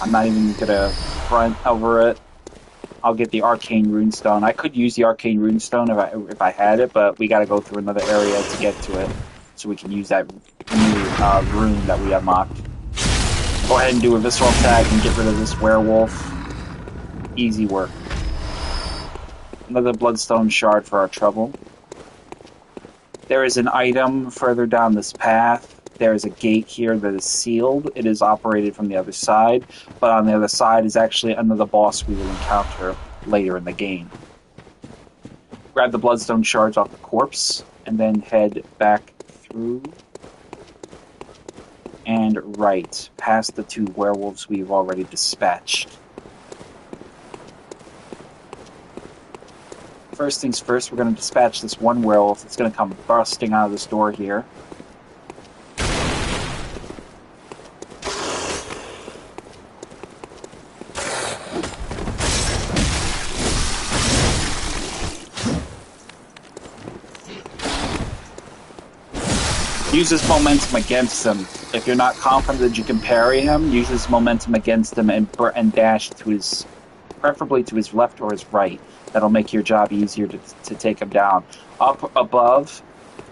I'm not even going to front over it. I'll get the arcane runestone. I could use the arcane runestone if I had it, but we got to go through another area to get to it, so we can use that new rune that we unlocked. Go ahead and do a visceral attack and get rid of this werewolf. Easy work. Another bloodstone shard for our trouble. There is an item further down this path. There is a gate here that is sealed. It is operated from the other side, but on the other side is actually another boss we will encounter later in the game. Grab the bloodstone shards off the corpse, and then head back through and right, past the two werewolves we've already dispatched. First things first, we're going to dispatch this one werewolf that's going to come busting out of this door here. Use his momentum against him. If you're not confident that you can parry him, use his momentum against him and dash to his, preferably to his left or his right. That'll make your job easier to take him down. Up above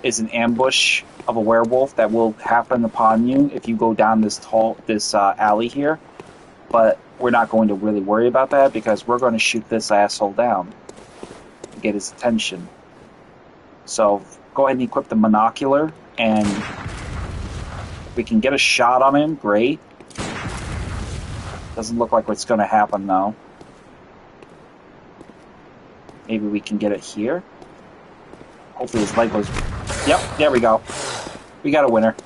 is an ambush of a werewolf that will happen upon you if you go down this alley here. But we're not going to really worry about that because we're going to shoot this asshole down to get his attention. So go ahead and equip the monocular, and we can get a shot on him. Great. Doesn't look like what's going to happen though. Maybe we can get it here. Hopefully his leg goes... Yep, there we go. We got a winner.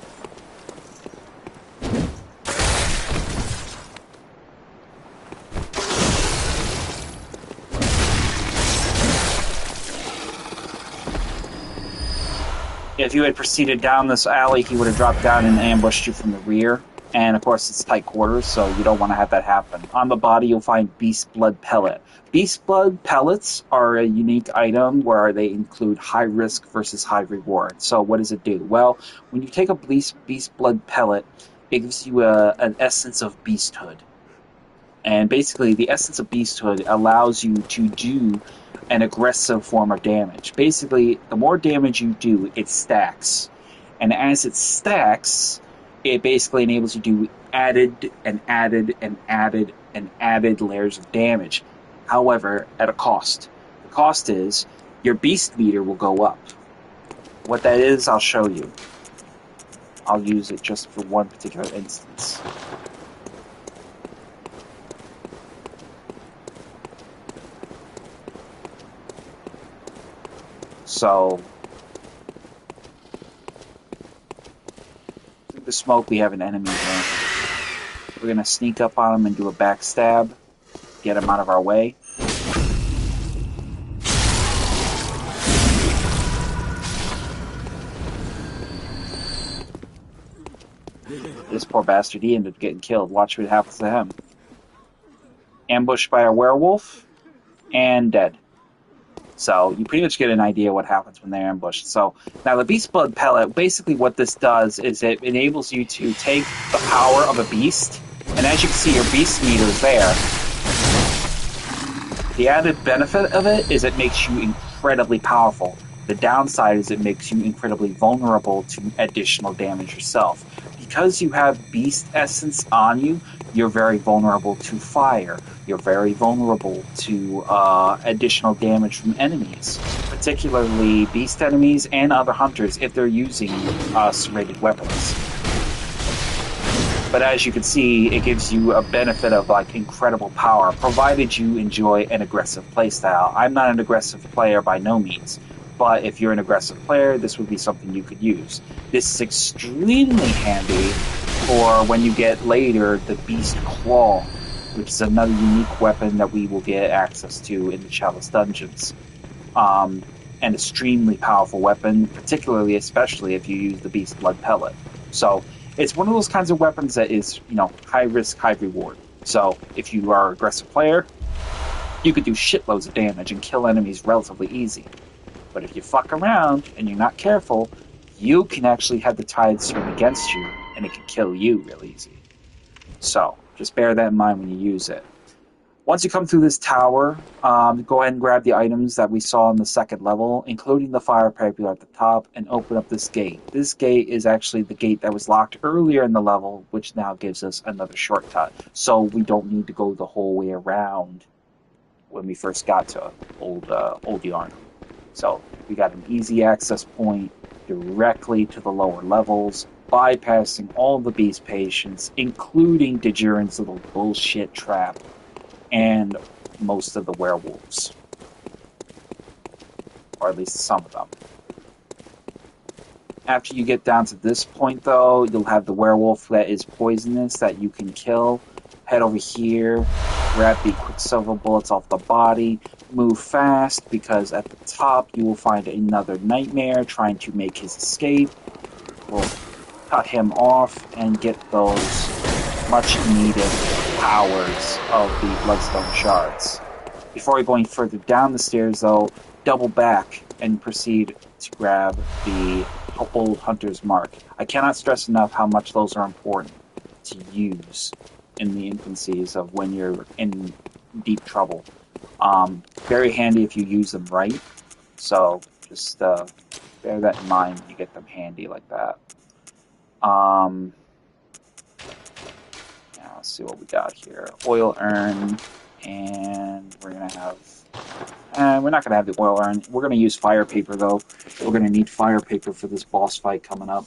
If you had proceeded down this alley, he would have dropped down and ambushed you from the rear. And of course, it's tight quarters, so you don't want to have that happen. On the body, you'll find Beast Blood Pellet. Beast Blood Pellets are a unique item where they include high risk versus high reward. So what does it do? Well, when you take a Beast Blood Pellet, it gives you an essence of beasthood. And basically, the essence of beasthood allows you to do an aggressive form of damage. Basically, the more damage you do, it stacks. And as it stacks, it basically enables you to do added and added and added and added layers of damage. However, at a cost. The cost is your beast meter will go up. What that is, I'll show you. I'll use it just for one particular instance. So, through the smoke, we have an enemy here. We're going to sneak up on him and do a backstab, get him out of our way. This poor bastard, he ended up getting killed. Watch what happens to him. Ambushed by a werewolf, and dead. So you pretty much get an idea what happens when they're ambushed. So now the Beast Blood Pellet, basically what this does is it enables you to take the power of a beast, and as you can see, your beast meter is there. The added benefit of it is it makes you incredibly powerful. The downside is it makes you incredibly vulnerable to additional damage yourself. Because you have beast essence on you, you're very vulnerable to fire. You're very vulnerable to additional damage from enemies, particularly beast enemies and other hunters if they're using serrated weapons. But as you can see, it gives you a benefit of like incredible power, provided you enjoy an aggressive playstyle. I'm not an aggressive player by no means, but if you're an aggressive player, this would be something you could use. This is extremely handy for when you get later the Beast Claw, which is another unique weapon that we will get access to in the Chalice Dungeons. An extremely powerful weapon, particularly, especially if you use the Beast Blood Pellet. So it's one of those kinds of weapons that is, high risk, high reward. So if you are an aggressive player, you could do shitloads of damage and kill enemies relatively easy. But if you fuck around and you're not careful, you can actually have the tide swing against you, and it can kill you real easy. So just bear that in mind when you use it. Once you come through this tower, go ahead and grab the items that we saw on the second level, including the fire paper at the top, and open up this gate. This gate is actually the gate that was locked earlier in the level, which now gives us another shortcut. So we don't need to go the whole way around when we first got to old Yarnham. So we got an easy access point directly to the lower levels, bypassing all the beast patients, including Dejurin's little bullshit trap, and most of the werewolves. Or at least some of them. After you get down to this point, though, you'll have the werewolf that is poisonous that you can kill. Head over here, grab the quicksilver bullets off the body, move fast, because at the top you will find another nightmare trying to make his escape. We'll cut him off and get those much needed powers of the Bloodstone Shards. Before we go any further down the stairs, though, double back and proceed to grab the Old Hunter's Mark. I cannot stress enough how much those are important to use in the infancies of when you're in deep trouble. Very handy if you use them right, so just bear that in mind when you get them handy like that. Let's see what we got here. Oil urn, and we're gonna have. We're not gonna have the oil urn. We're gonna use fire paper though. We're gonna need fire paper for this boss fight coming up.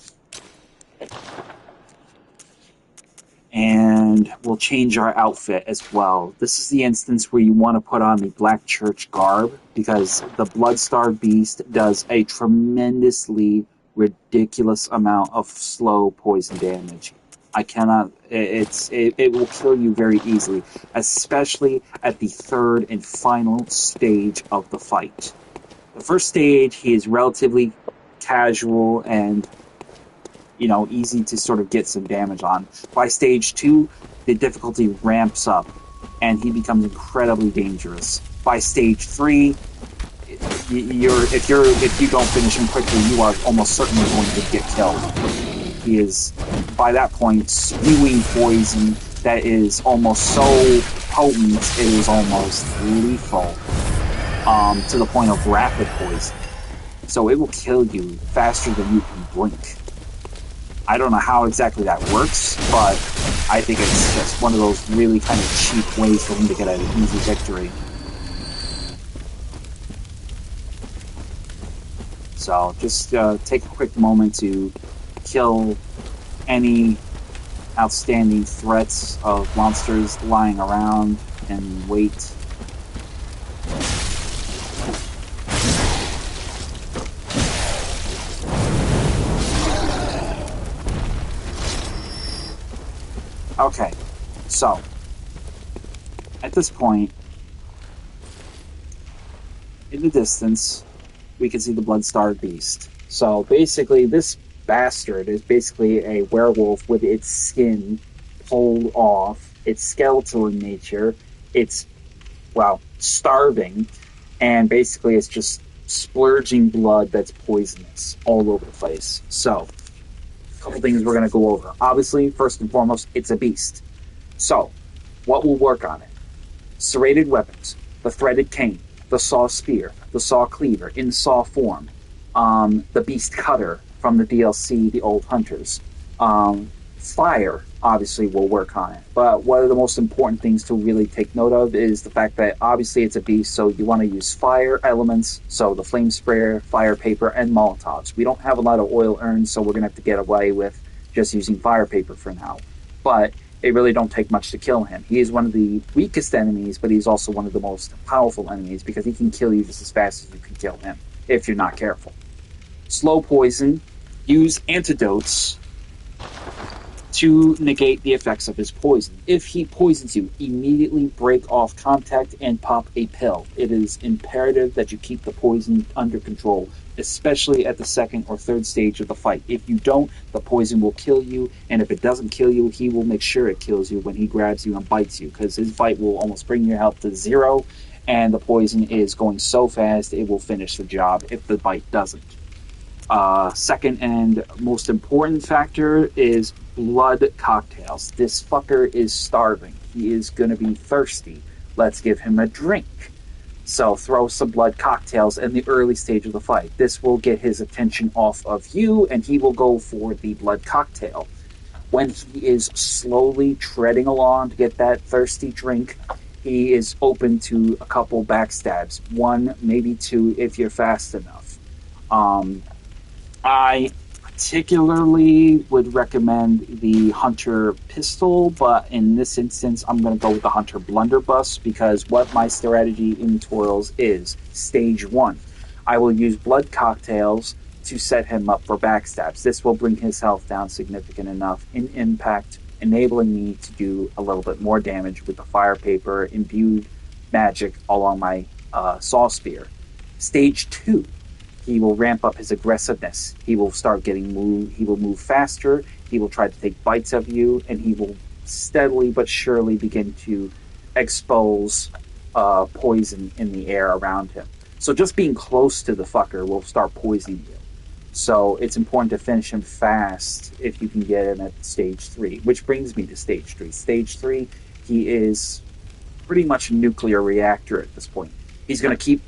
And we'll change our outfit as well. This is the instance where you want to put on the Black Church garb, because the Bloodstar Beast does a tremendously ridiculous amount of slow poison damage. It will kill you very easily, especially at the third and final stage of the fight. The first stage, he is relatively casual and, easy to sort of get some damage on. By stage 2, the difficulty ramps up, and he becomes incredibly dangerous. By stage 3, if you don't finish him quickly, you are almost certainly going to get killed. He is, by that point, spewing poison that is almost so potent, it is almost lethal, to the point of rapid poison. So it will kill you faster than you can blink. I don't know how exactly that works, but I think it's just one of those really kind of cheap ways for him to get an easy victory. So just take a quick moment to kill any outstanding threats of monsters lying around and wait. Okay, so at this point, in the distance, we can see the Bloodstar Beast. So basically, this bastard is basically a werewolf with its skin pulled off. It's skeletal in nature. It's, starving. And basically it's just splurging blood that's poisonous all over the place. So, a couple things we're going to go over. Obviously, first and foremost, it's a beast. So, what will work on it? Serrated weapons, the threaded cane, the saw spear, the saw cleaver in saw form. the Beast Cutter from the DLC, The Old Hunters. Fire obviously will work on it, but one of the most important things to really take note of is the fact that obviously it's a beast, so you want to use fire elements, so the flame sprayer, fire paper, and Molotovs. We don't have a lot of oil urns, so we're going to have to get away with just using fire paper for now, but it really don't take much to kill him. He is one of the weakest enemies, but he's also one of the most powerful enemies because he can kill you just as fast as you can kill him if you're not careful. Slow poison, use antidotes to negate the effects of his poison. If he poisons you, immediately break off contact and pop a pill. It is imperative that you keep the poison under control, especially at the second or third stage of the fight. If you don't, the poison will kill you, and if it doesn't kill you, he will make sure it kills you when he grabs you and bites you, because his bite will almost bring your health to 0, and the poison is going so fast it will finish the job if the bite doesn't. Second and most important factor is blood cocktails. This fucker is starving. He is going to be thirsty. Let's give him a drink. So throw some blood cocktails in the early stage of the fight. This will get his attention off of you, and he will go for the blood cocktail. When he is slowly treading along to get that thirsty drink, he is open to a couple backstabs. 1, maybe 2 if you're fast enough. I particularly would recommend the Hunter pistol, but in this instance, I'm going to go with the Hunter blunderbuss because what my strategy in tutorials is stage 1. I will use blood cocktails to set him up for backstabs. This will bring his health down significant enough in impact, enabling me to do a little bit more damage with the fire paper, imbued magic along my saw spear. Stage 2. He will ramp up his aggressiveness. He will start getting moved. He will move faster. He will try to take bites of you, and he will steadily but surely begin to expose poison in the air around him. So just being close to the fucker will start poisoning you. So it's important to finish him fast if you can get him at stage 3, which brings me to stage 3. Stage 3, he is pretty much a nuclear reactor at this point. He's going to keep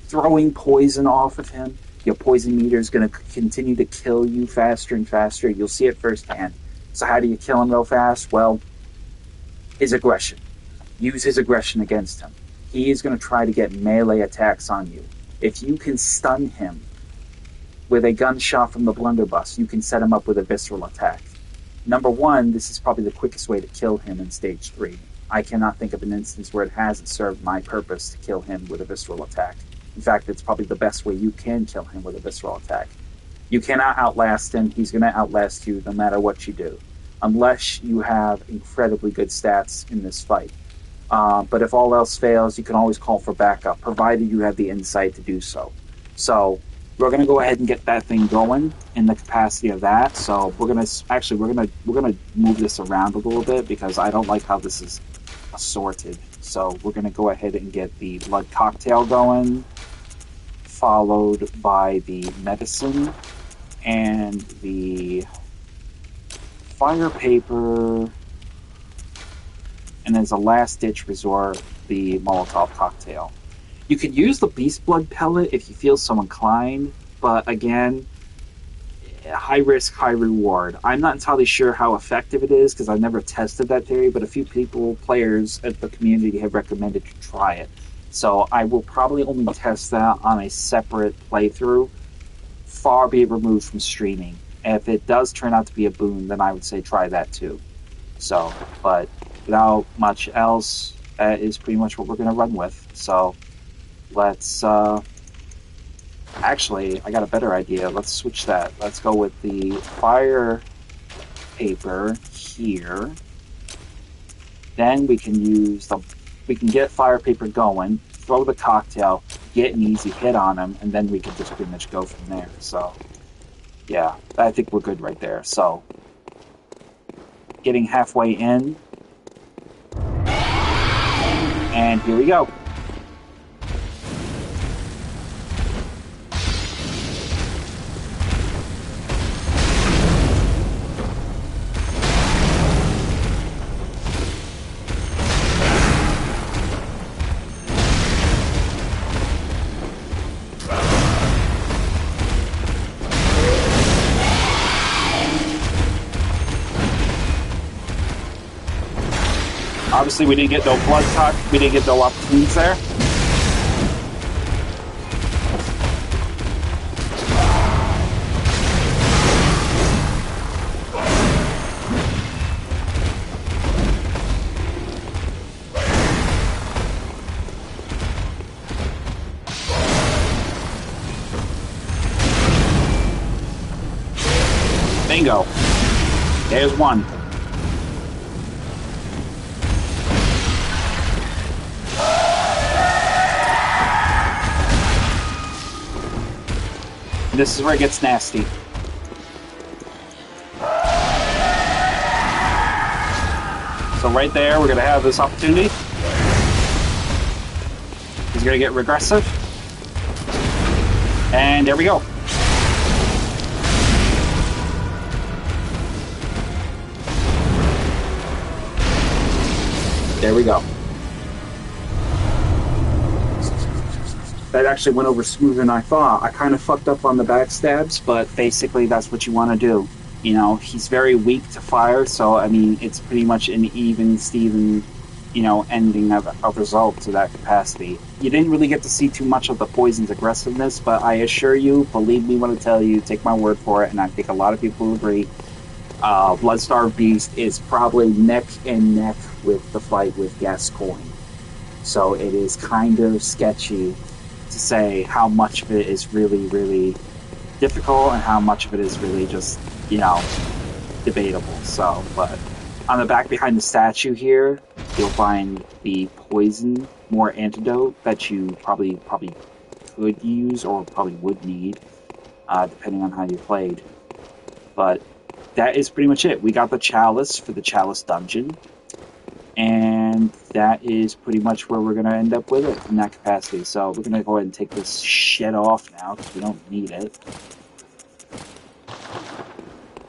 throwing poison off of him. Your poison meter is going to continue to kill you faster and faster. You'll see it firsthand. So how do you kill him real fast? Well, his aggression. Use his aggression against him. He is going to try to get melee attacks on you. If you can stun him with a gunshot from the blunderbuss, you can set him up with a visceral attack. Number 1, this is probably the quickest way to kill him in stage 3. I cannot think of an instance where it hasn't served my purpose to kill him with a visceral attack. In fact, it's probably the best way you can kill him with a visceral attack. You cannot outlast him. He's going to outlast you no matter what you do, unless you have incredibly good stats in this fight. But if all else fails, you can always call for backup, provided you have the insight to do so. So we're going to go ahead and get that thing going in the capacity of that. So we're going to move this around a little bit because I don't like how this is assorted. So we're going to go ahead and get the blood cocktail going, followed by the medicine and the fire paper, and as a last-ditch resort, the Molotov cocktail. You could use the beast blood pellet if you feel so inclined, but again, high risk, high reward. I'm not entirely sure how effective it is because I've never tested that theory, but a few players at the community have recommended to try it. So I will probably only test that on a separate playthrough, far be it removed from streaming. And if it does turn out to be a boon, then I would say try that too. So, but without much else, that is pretty much what we're going to run with. So let's... Actually, I got a better idea. Let's switch that. Let's go with the fire paper here. Then we can get fire paper going, throw the cocktail, get an easy hit on him, and then we can just pretty much go from there. So, yeah, I think we're good right there. So, getting halfway in. And here we go. obviously we didn't get no blood tuck. We didn't get no opportunities there. Bingo. There's one. This is where it gets nasty. So right there, we're going to have this opportunity. He's going to get regressive. And there we go. There we go. That actually went over smoother than I thought. I kind of fucked up on the backstabs, but basically that's what you want to do. You know, he's very weak to fire, so, I mean, it's pretty much an even, Steven, you know, ending of result to that capacity. You didn't really get to see too much of the poison's aggressiveness, but I assure you, believe me when I tell you, take my word for it, and I think a lot of people will agree, Bloodstarved Beast is probably neck and neck with the fight with Gascoigne. So it is kind of sketchy to say how much of it is really, really difficult and how much of it is really just, you know, debatable. So, but on the back behind the statue here, you'll find the poison, more antidote that you probably could use or probably would need, depending on how you played. But that is pretty much it. We got the Chalice for the Chalice dungeon, and that is pretty much where we're going to end up with it in that capacity. So we're going to go ahead and take this shit off now because we don't need it.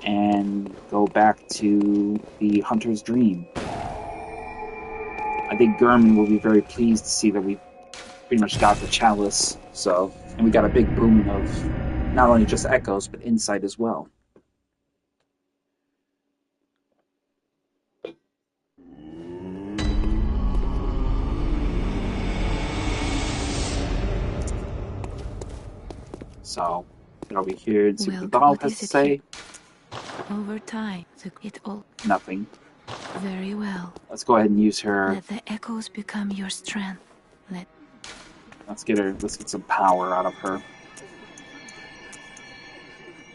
And go back to the Hunter's Dream. I think Gurman will be very pleased to see that we pretty much got the Chalice. So, and we got a big boon of not only just echoes, but insight as well. So, get over here and see what the doll has to say. Over time, it all... Nothing. Very well. Let's go ahead and use her. Let the echoes become your strength. Let's get some power out of her.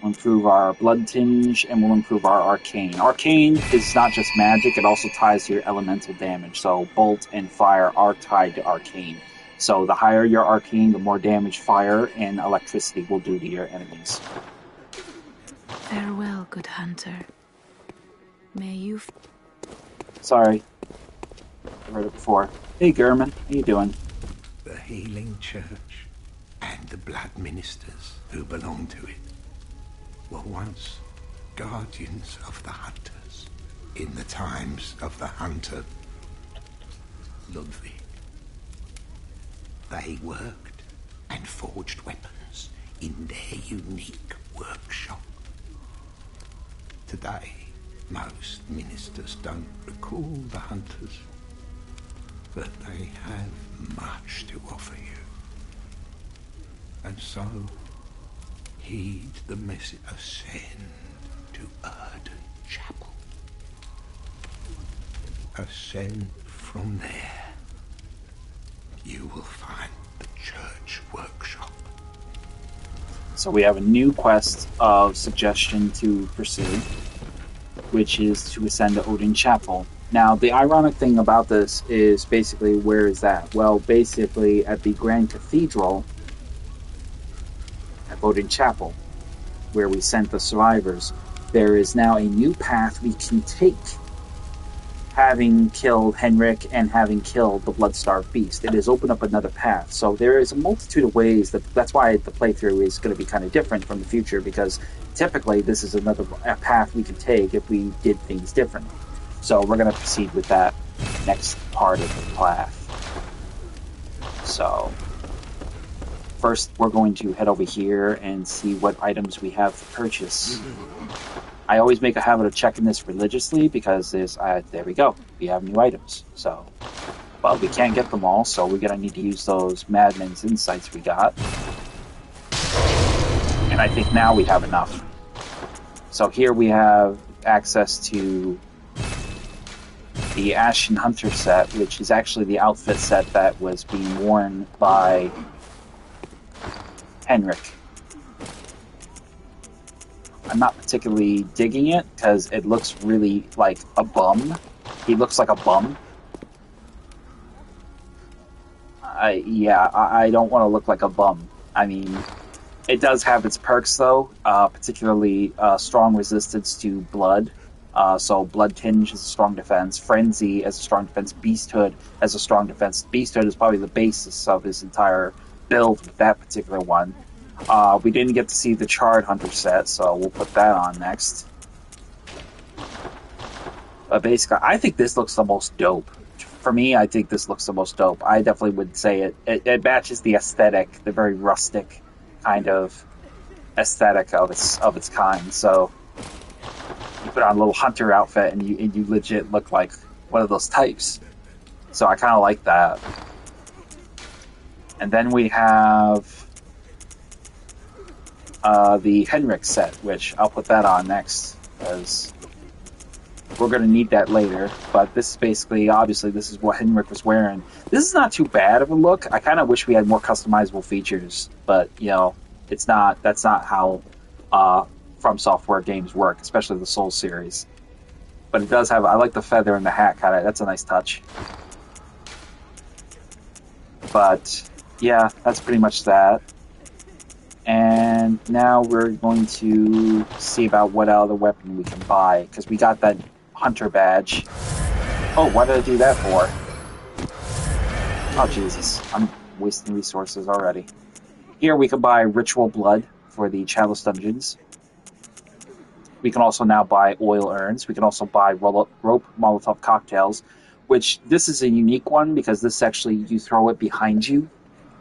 We'll improve our blood tinge, and we'll improve our arcane. Arcane is not just magic, it also ties to your elemental damage. So bolt and fire are tied to arcane. So the higher your arcane, the more damage fire and electricity will do to your enemies. Farewell, good hunter. May you... Sorry. I heard it before. Hey, Gurman. How you doing? The healing church and the blood ministers who belong to it were once guardians of the hunters in the times of the hunter Ludwig. They worked and forged weapons in their unique workshop. Today, most ministers don't recall the hunters, but they have much to offer you. And so, heed the message. Ascend to Erden Chapel. Ascend from there. You will find the church workshop. So we have a new quest of suggestion to pursue, which is to ascend to Odin Chapel. Now, the ironic thing about this is basically, where is that? Well, basically at the Grand Cathedral at Odin Chapel, where we sent the survivors. There is now a new path we can take, having killed Henrik and having killed the Bloodstarved Beast. It has opened up another path. So there is a multitude of ways that's why the playthrough is going to be kind of different from the future, because typically this is another path we can take if we did things differently. So we're going to proceed with that next part of the path. So first we're going to head over here and see what items we have to purchase. I always make a habit of checking this religiously because there we go. We have new items. So, but we can't get them all, so we're gonna need to use those Madman's Insights we got. And I think now we have enough. So here we have access to the Ashen Hunter set, which is actually the outfit set that was being worn by Henrik. I'm not particularly digging it because it looks really like a bum. He looks like a bum. I don't want to look like a bum. I mean, it does have its perks though, particularly strong resistance to blood. So Blood Tinge is a strong defense, Frenzy as a strong defense, Beasthood as a strong defense. Beasthood is probably the basis of his entire build with that particular one. We didn't get to see the Charred Hunter set, so we'll put that on next. But basically, I think this looks the most dope. For me, I think this looks the most dope. I definitely would say it matches the aesthetic, the very rustic kind of aesthetic of its kind. So you put on a little hunter outfit and you legit look like one of those types. So I kind of like that. And then we have the Henrik set, which I'll put that on next because we're going to need that later. But this is basically, obviously, this is what Henrik was wearing. This is not too bad of a look. I kind of wish we had more customizable features, but you know, that's not how From Software games work, especially the Soul series. But it does have, I like the feather and the hat kind of, that's a nice touch. But yeah, that's pretty much that. And now we're going to see about what other weapon we can buy, because we got that hunter badge. Oh, what did I do that for? Oh, Jesus. I'm wasting resources already. Here we can buy Ritual Blood for the Chalice Dungeons. We can also now buy Oil Urns. We can also buy Rope Molotov Cocktails, which this is a unique one because this actually, you throw it behind you.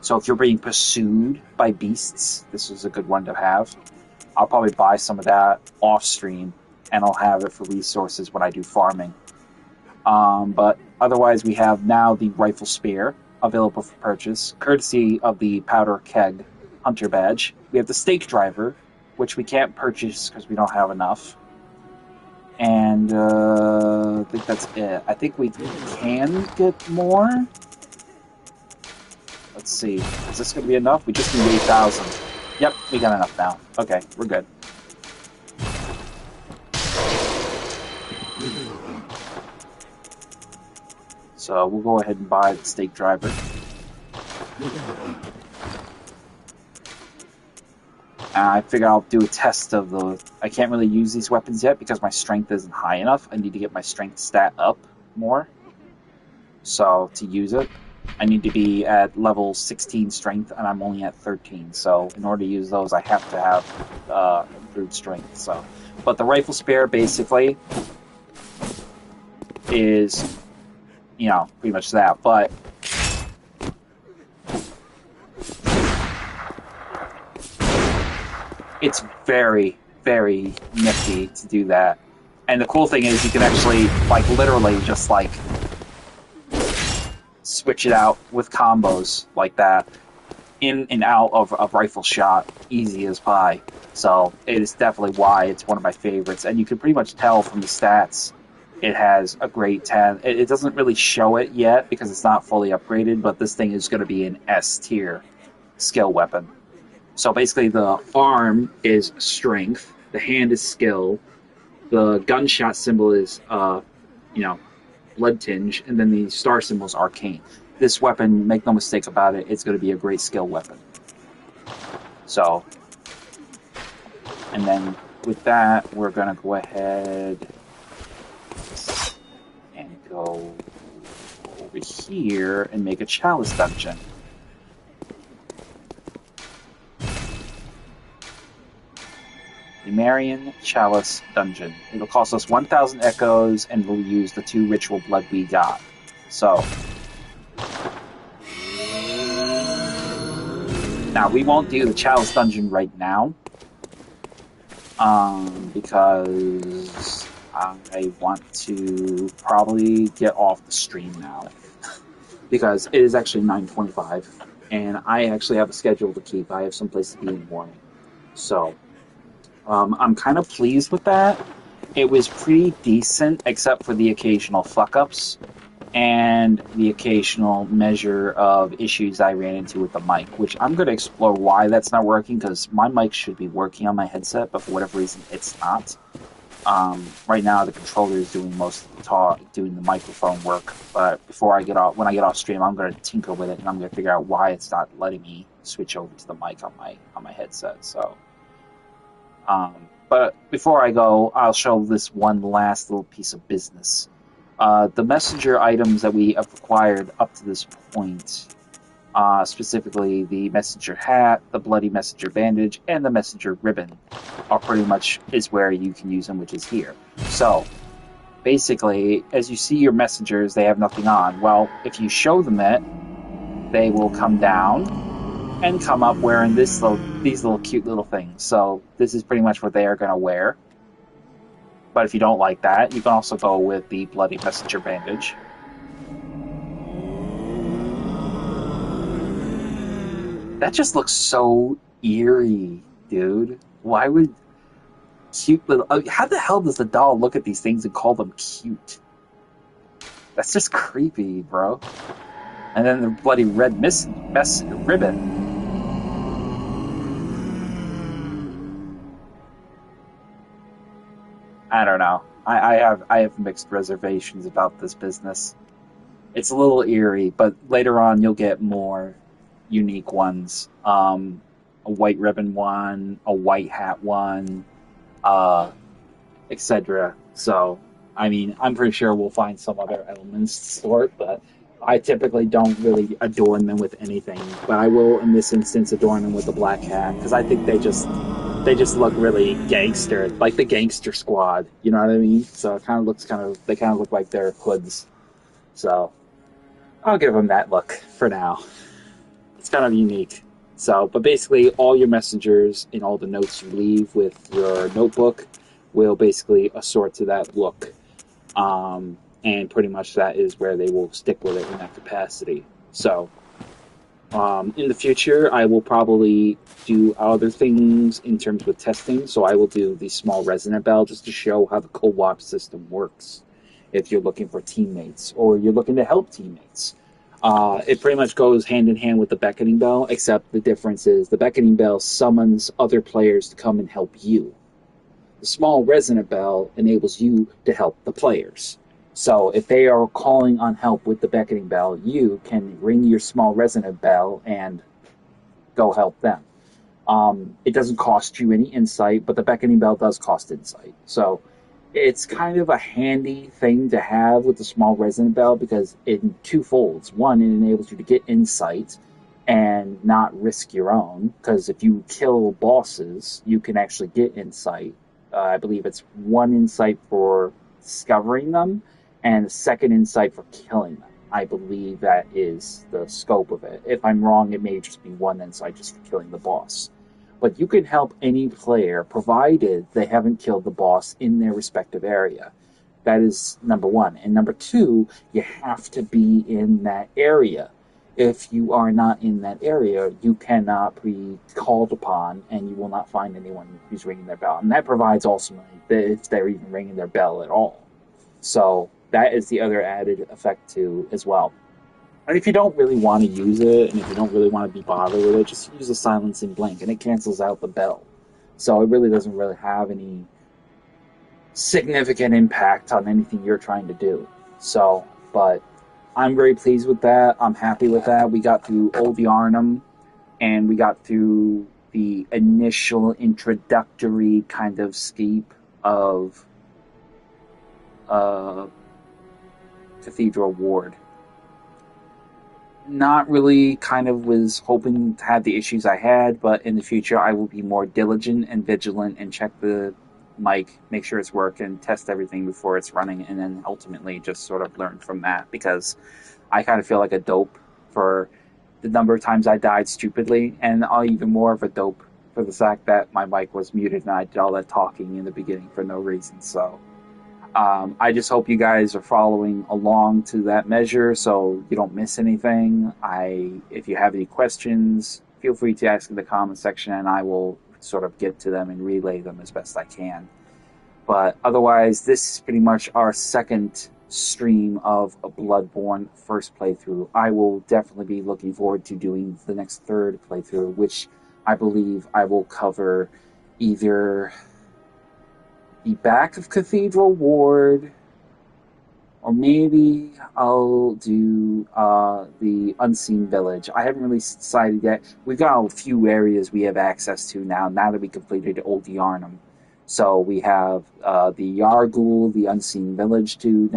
So if you're being pursued by beasts, this is a good one to have. I'll probably buy some of that off stream, and I'll have it for resources when I do farming. But otherwise, we have now the Rifle Spear available for purchase, courtesy of the Powder Keg Hunter Badge. We have the Stake Driver, which we can't purchase because we don't have enough. And I think that's it. I think we can get more. Let's see. Is this going to be enough? We just need 8,000. Yep, we got enough now. Okay, we're good. So we'll go ahead and buy the Stake Driver. I figure I'll do a test of the... I can't really use these weapons yet because my strength isn't high enough. I need to get my strength stat up more. So, to use it, I need to be at level 16 strength, and I'm only at 13. So, in order to use those, I have to have improved strength. So, but the Rifle Spear, basically, is, you know, pretty much that. But it's very, very nifty to do that. And the cool thing is you can actually, like, literally just, like, switch it out with combos like that. In and out of a rifle shot. Easy as pie. So, it is definitely why it's one of my favorites. And you can pretty much tell from the stats it has a great 10. It doesn't really show it yet because it's not fully upgraded, but this thing is going to be an S tier skill weapon. So basically the arm is strength, the hand is skill, the gunshot symbol is, blood tinge, and then the star symbol is arcane. This weapon, make no mistake about it, it's going to be a great skill weapon. So, and then with that, we're going to go ahead and go over here and make a Chalice Dungeon. The Marian Chalice Dungeon. It'll cost us 1,000 echoes, and we'll use the 2 Ritual Blood we got. So, now we won't do the Chalice Dungeon right now, because I want to probably get off the stream now because it is actually 9:25 and I actually have a schedule to keep. I have some place to be in the morning. So I'm kind of pleased with that. It was pretty decent except for the occasional fuck-ups and the occasional measure of issues I ran into with the mic, which I'm going to explore why that's not working, because my mic should be working on my headset, but for whatever reason, it's not. Right now, the controller is doing most of the talk, doing the microphone work, but when I get off stream, I'm going to tinker with it, and I'm going to figure out why it's not letting me switch over to the mic on my headset, so... but before I go, I'll show this one last little piece of business. The messenger items that we have acquired up to this point, specifically the messenger hat, the bloody messenger bandage, and the messenger ribbon, are pretty much is where you can use them, which is here. So, basically, as you see your messengers, they have nothing on. Well, if you show them it, they will come down and come up wearing these little cute little things. So this is pretty much what they are going to wear. But if you don't like that, you can also go with the bloody messenger bandage. That just looks so eerie, dude. Why would cute little... how the hell does the doll look at these things and call them cute? That's just creepy, bro. And then the bloody red ribbon. I don't know. I have mixed reservations about this business. It's a little eerie, but later on you'll get more unique ones. A white ribbon one, a white hat one, etc. So, I mean, I'm pretty sure we'll find some other elements to sort, but I typically don't really adorn them with anything. But I will, in this instance, adorn them with a black hat, because I think they just look really gangster, like the Gangster Squad. You know what I mean? So it they kind of look like they're hoods. So I'll give them that look for now. It's kind of unique. So, but basically, all your messengers and all the notes you leave with your notebook will basically assort to that look. And pretty much that is where they will stick with it in that capacity. So, in the future, I will probably do other things in terms of testing. So I will do the small resonant bell just to show how the co-op system works. If you're looking for teammates or you're looking to help teammates. It pretty much goes hand in hand with the beckoning bell, except the difference is the beckoning bell summons other players to come and help you. The small resonant bell enables you to help the players. So if they are calling on help with the beckoning bell, you can ring your small resonant bell and go help them. It doesn't cost you any insight, but the beckoning bell does cost insight. So it's kind of a handy thing to have with the small resonant bell because in two folds. One, it enables you to get insight and not risk your own, because if you kill bosses, you can actually get insight. I believe it's one insight for discovering them, and a second insight for killing them. I believe that is the scope of it. If I'm wrong, it may just be one insight just for killing the boss. But you can help any player, provided they haven't killed the boss in their respective area. That is number one. And number two, you have to be in that area. If you are not in that area, you cannot be called upon, and you will not find anyone who's ringing their bell. And that provides ultimately if they're even ringing their bell at all. So that is the other added effect too, as well. And if you don't really want to use it, and if you don't really want to be bothered with it, just use a silencing blink, and it cancels out the bell. So it really doesn't really have any significant impact on anything you're trying to do. So, but I'm very pleased with that. I'm happy with that. We got through Old Yarnham, and we got through the initial introductory kind of steep of Cathedral Ward. Not really kind of was hoping to have the issues I had, but in the future I will be more diligent and vigilant and check the mic, make sure it's working, test everything before it's running, and then ultimately just sort of learn from that, because I kind of feel like a dope for the number of times I died stupidly, and even more of a dope for the fact that my mic was muted and I did all that talking in the beginning for no reason. So I just hope you guys are following along to that measure so you don't miss anything. If you have any questions, feel free to ask in the comment section and I will sort of get to them and relay them as best I can. But otherwise, this is pretty much our second stream of a Bloodborne first playthrough. I will definitely be looking forward to doing the next third playthrough, which I believe I will cover either the back of Cathedral Ward, or maybe I'll do the Unseen Village. I haven't really decided yet. We've got a few areas we have access to now that we completed Old Yarnham. So we have the Yargul, the Unseen Village to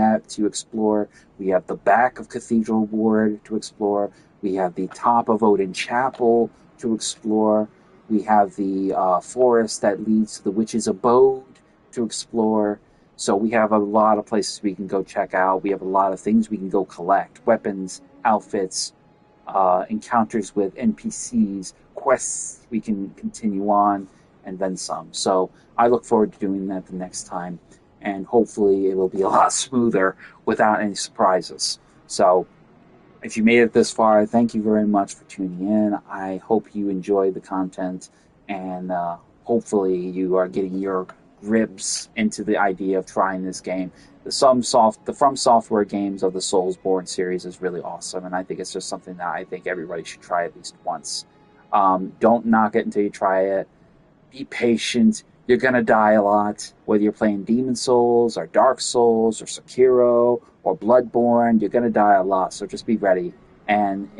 explore. We have the back of Cathedral Ward to explore. We have the top of Odin Chapel to explore. We have the forest that leads to the Witch's Abode to explore. So we have a lot of places we can go check out. We have a lot of things we can go collect. Weapons, outfits, encounters with NPCs, quests we can continue on, and then some. So I look forward to doing that the next time. And hopefully it will be a lot smoother without any surprises. So if you made it this far, thank you very much for tuning in. I hope you enjoy the content. And hopefully you are getting your ribs into the idea of trying this game. The From Software games of the Soulsborne series is really awesome, and I think it's just something that I think everybody should try at least once. Don't knock it until you try it. Be patient. You're gonna die a lot, whether you're playing Demon Souls or Dark Souls or Sekiro or Bloodborne. You're gonna die a lot, so just be ready and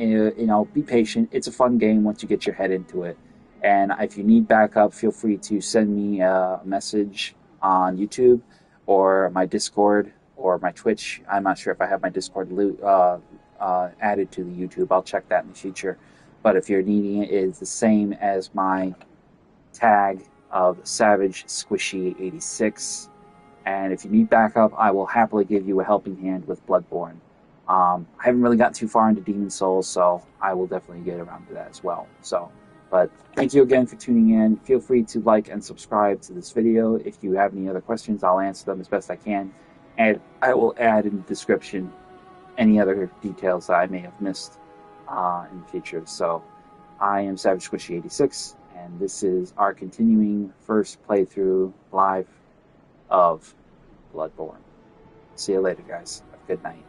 be patient. It's a fun game once you get your head into it. And if you need backup, feel free to send me a message on YouTube or my Discord or my Twitch. I'm not sure if I have my Discord added to the YouTube. I'll check that in the future. But if you're needing it, it's the same as my tag of Savage Squishy 86. And if you need backup, I will happily give you a helping hand with Bloodborne. I haven't really gotten too far into Demon Souls, so I will definitely get around to that as well. But thank you again for tuning in. Feel free to like and subscribe to this video. If you have any other questions, I'll answer them as best I can. And I will add in the description any other details that I may have missed in the future. So I am Savage Squishy 86, and this is our continuing first playthrough live of Bloodborne. See you later, guys. Have a good night.